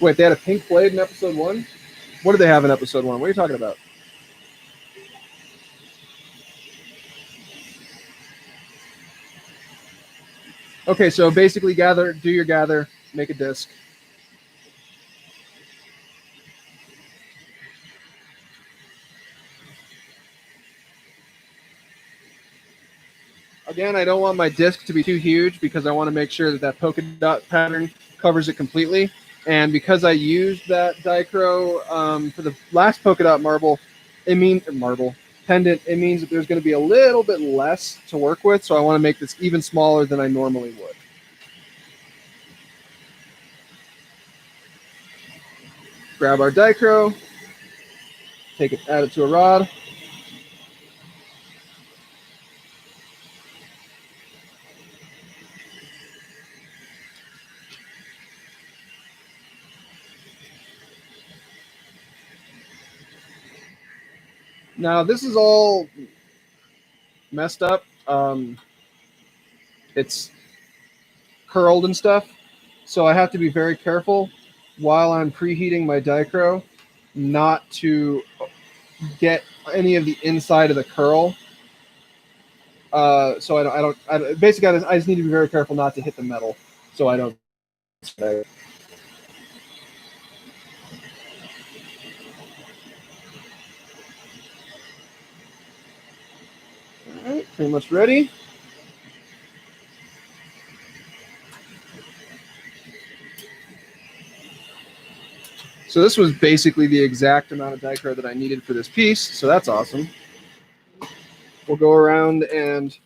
Wait, they had a pink blade in episode 1? What did they have in episode 1? What are you talking about? Okay, so basically do your gather, make a disc. Again, I don't want my disc to be too huge because I want to make sure that polka dot pattern covers it completely. And because I used that dichro for the last polka dot pendant, it means that there's going to be a little bit less to work with. So I want to make this even smaller than I normally would. Grab our dichro, add it to a rod. Now this is all messed up. It's curled and stuff, so I have to be very careful while I'm preheating my dichro not to get any of the inside of the curl. So I basically I just need to be very careful not to hit the metal, so I don't. All right, pretty much ready. So this was basically the exact amount of dichro that I needed for this piece, so that's awesome. We'll go around and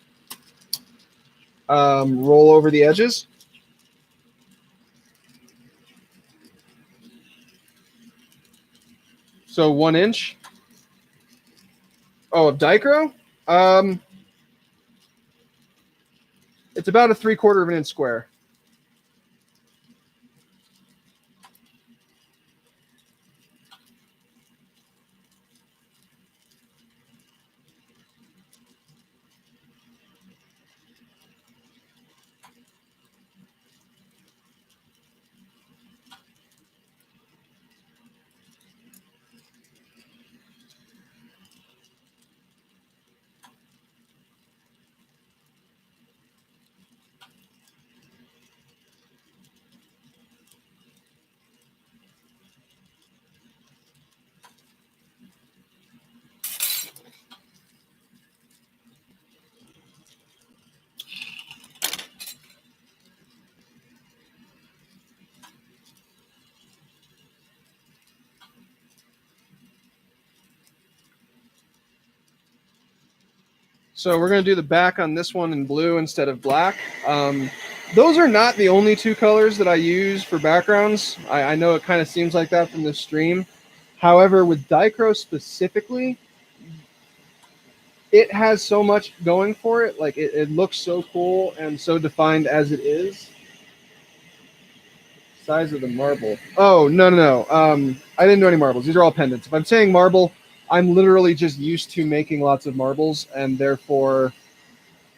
roll over the edges. So 1 inch. Oh, of dichro? It's about a 3/4 of an inch square. So we're going to do the back on this one in blue instead of black. Those are not the only two colors that I use for backgrounds. I know it kind of seems like that from this stream. However, with Dichro specifically, it has so much going for it. Like it looks so cool and so defined as it is. Size of the marble. Oh, no. I didn't do any marbles. These are all pendants. If I'm saying marble, I'm literally just used to making lots of marbles and therefore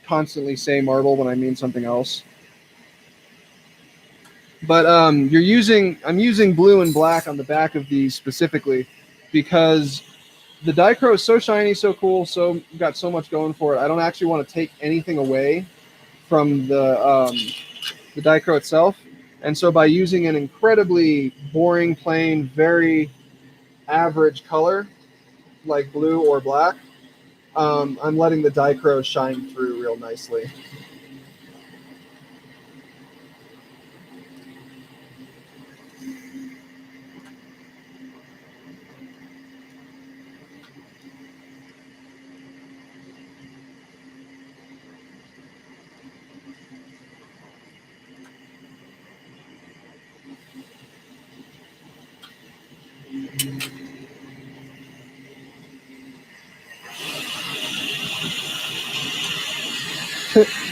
constantly say marble when I mean something else. But I'm using blue and black on the back of these specifically because the Dichro is so shiny, so cool, so got so much going for it. I don't actually want to take anything away from the Dichro itself. And so by using an incredibly boring, plain, very average color like blue or black, I'm letting the Dichro shine through real nicely.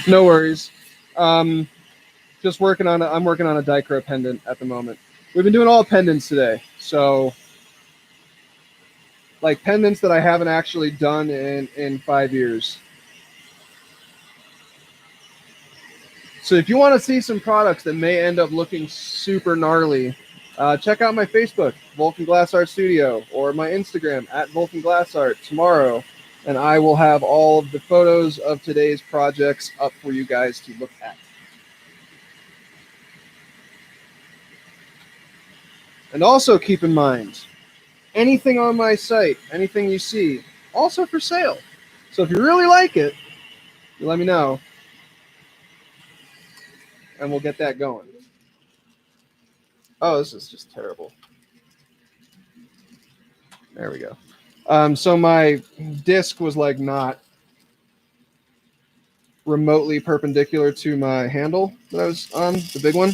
No worries. Just working on I'm working on a Dichro pendant at the moment. We've been doing all pendants today, so like pendants that I haven't actually done in 5 years. So if you want to see some products that may end up looking super gnarly, check out my Facebook, Vulcan Glass Art Studio, or my Instagram at Vulcan Glass Art tomorrow, and I will have all of the photos of today's projects up for you guys to look at. And also keep in mind, anything on my site, anything you see, also for sale. So if you really like it, you let me know, and we'll get that going. Oh, this is just terrible. There we go. So my disc was like not remotely perpendicular to my handle that I was on, the big one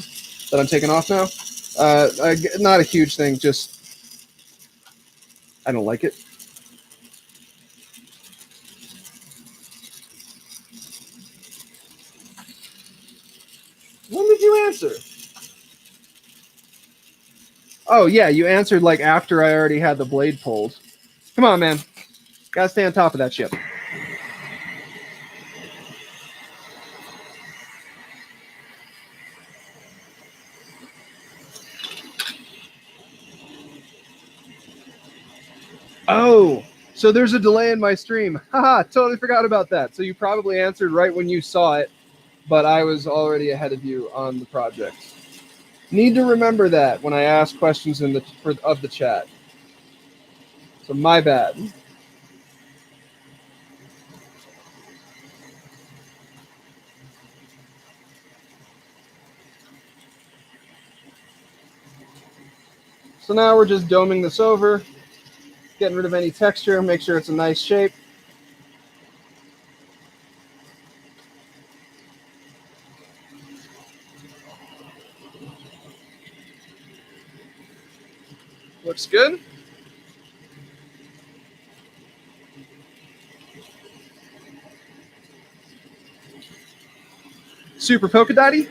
that I'm taking off now. Not a huge thing, just I don't like it. When did you answer? Oh yeah, you answered like after I already had the blade pulled. Come on, man. Gotta stay on top of that ship. Oh, so there's a delay in my stream. Haha, totally forgot about that. So you probably answered right when you saw it, but I was already ahead of you on the project. Need to remember that when I ask questions of the chat. So my bad. So now we're just doming this over, getting rid of any texture, make sure it's a nice shape. Looks good. Super polka dotty,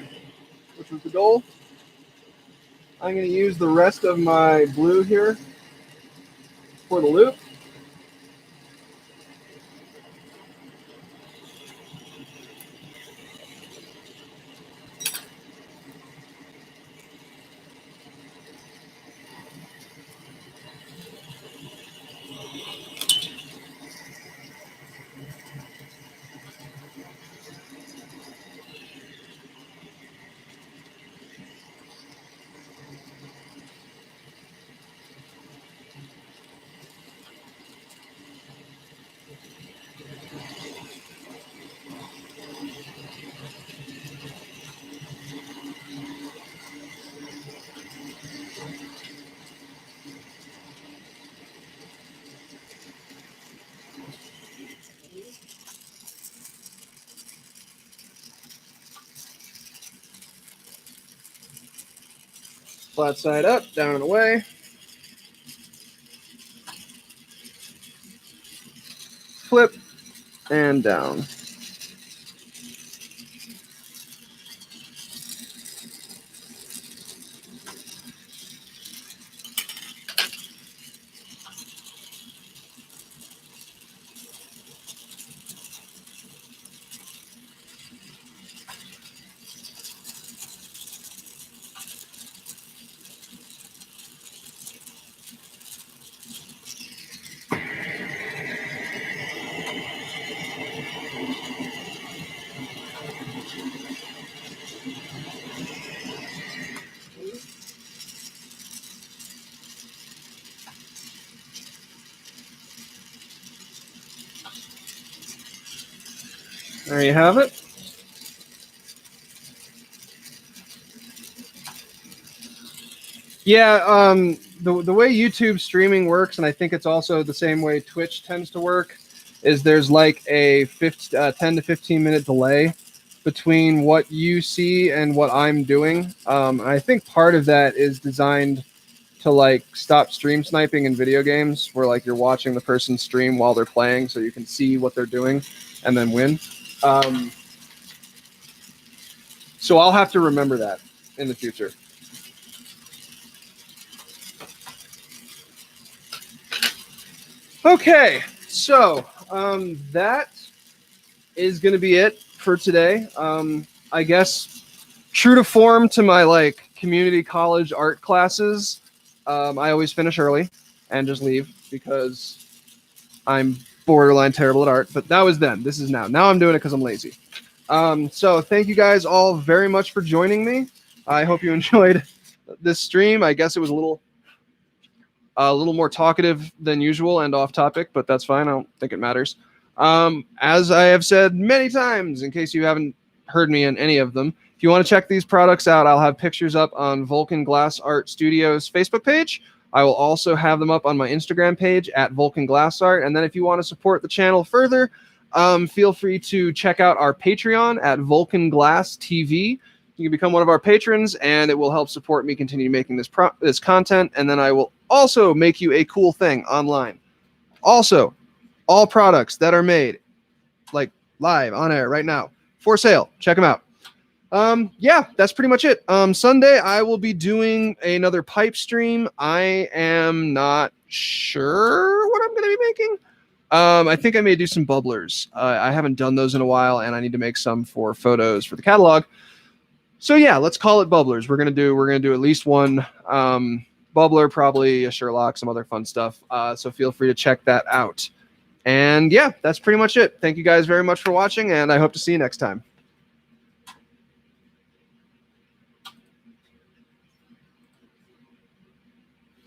which was the goal. I'm going to use the rest of my blue here for the loop. Flat side up, down and away. Flip and down. There you have it. Yeah, the way YouTube streaming works, and I think it's also the same way Twitch tends to work, is there's like a 10 to 15 minute delay between what you see and what I'm doing. I think part of that is designed to like stop stream sniping in video games, where like you're watching the person stream while they're playing, so you can see what they're doing and then win. So I'll have to remember that in the future. Okay, so that is going to be it for today. I guess true to form to my like community college art classes, I always finish early and just leave because I'm borderline terrible at art. But that was then. This is now. Now I'm doing it because I'm lazy. So thank you guys all very much for joining me. I hope you enjoyed this stream. I guess it was a little more talkative than usual and off topic, but that's fine. I don't think it matters. As I have said many times, in case you haven't heard me in any of them, if you want to check these products out, I'll have pictures up on Vulcan Glass Art Studios Facebook page. I will also have them up on my Instagram page at Vulcan Glass Art. And then if you want to support the channel further, feel free to check out our Patreon at Vulcan Glass TV. You can become one of our patrons, and it will help support me continue making this content. And then I will also make you a cool thing online. Also, all products that are made, like live on air right now, for sale. Check them out. Yeah, that's pretty much it. Sunday, I will be doing another pipe stream. I am not sure what I'm going to be making. I think I may do some bubblers. I haven't done those in a while, and I need to make some for photos for the catalog. So yeah, let's call it bubblers. We're gonna do at least one bubbler, probably a Sherlock, some other fun stuff. So feel free to check that out. And yeah, that's pretty much it. Thank you guys very much for watching, and I hope to see you next time.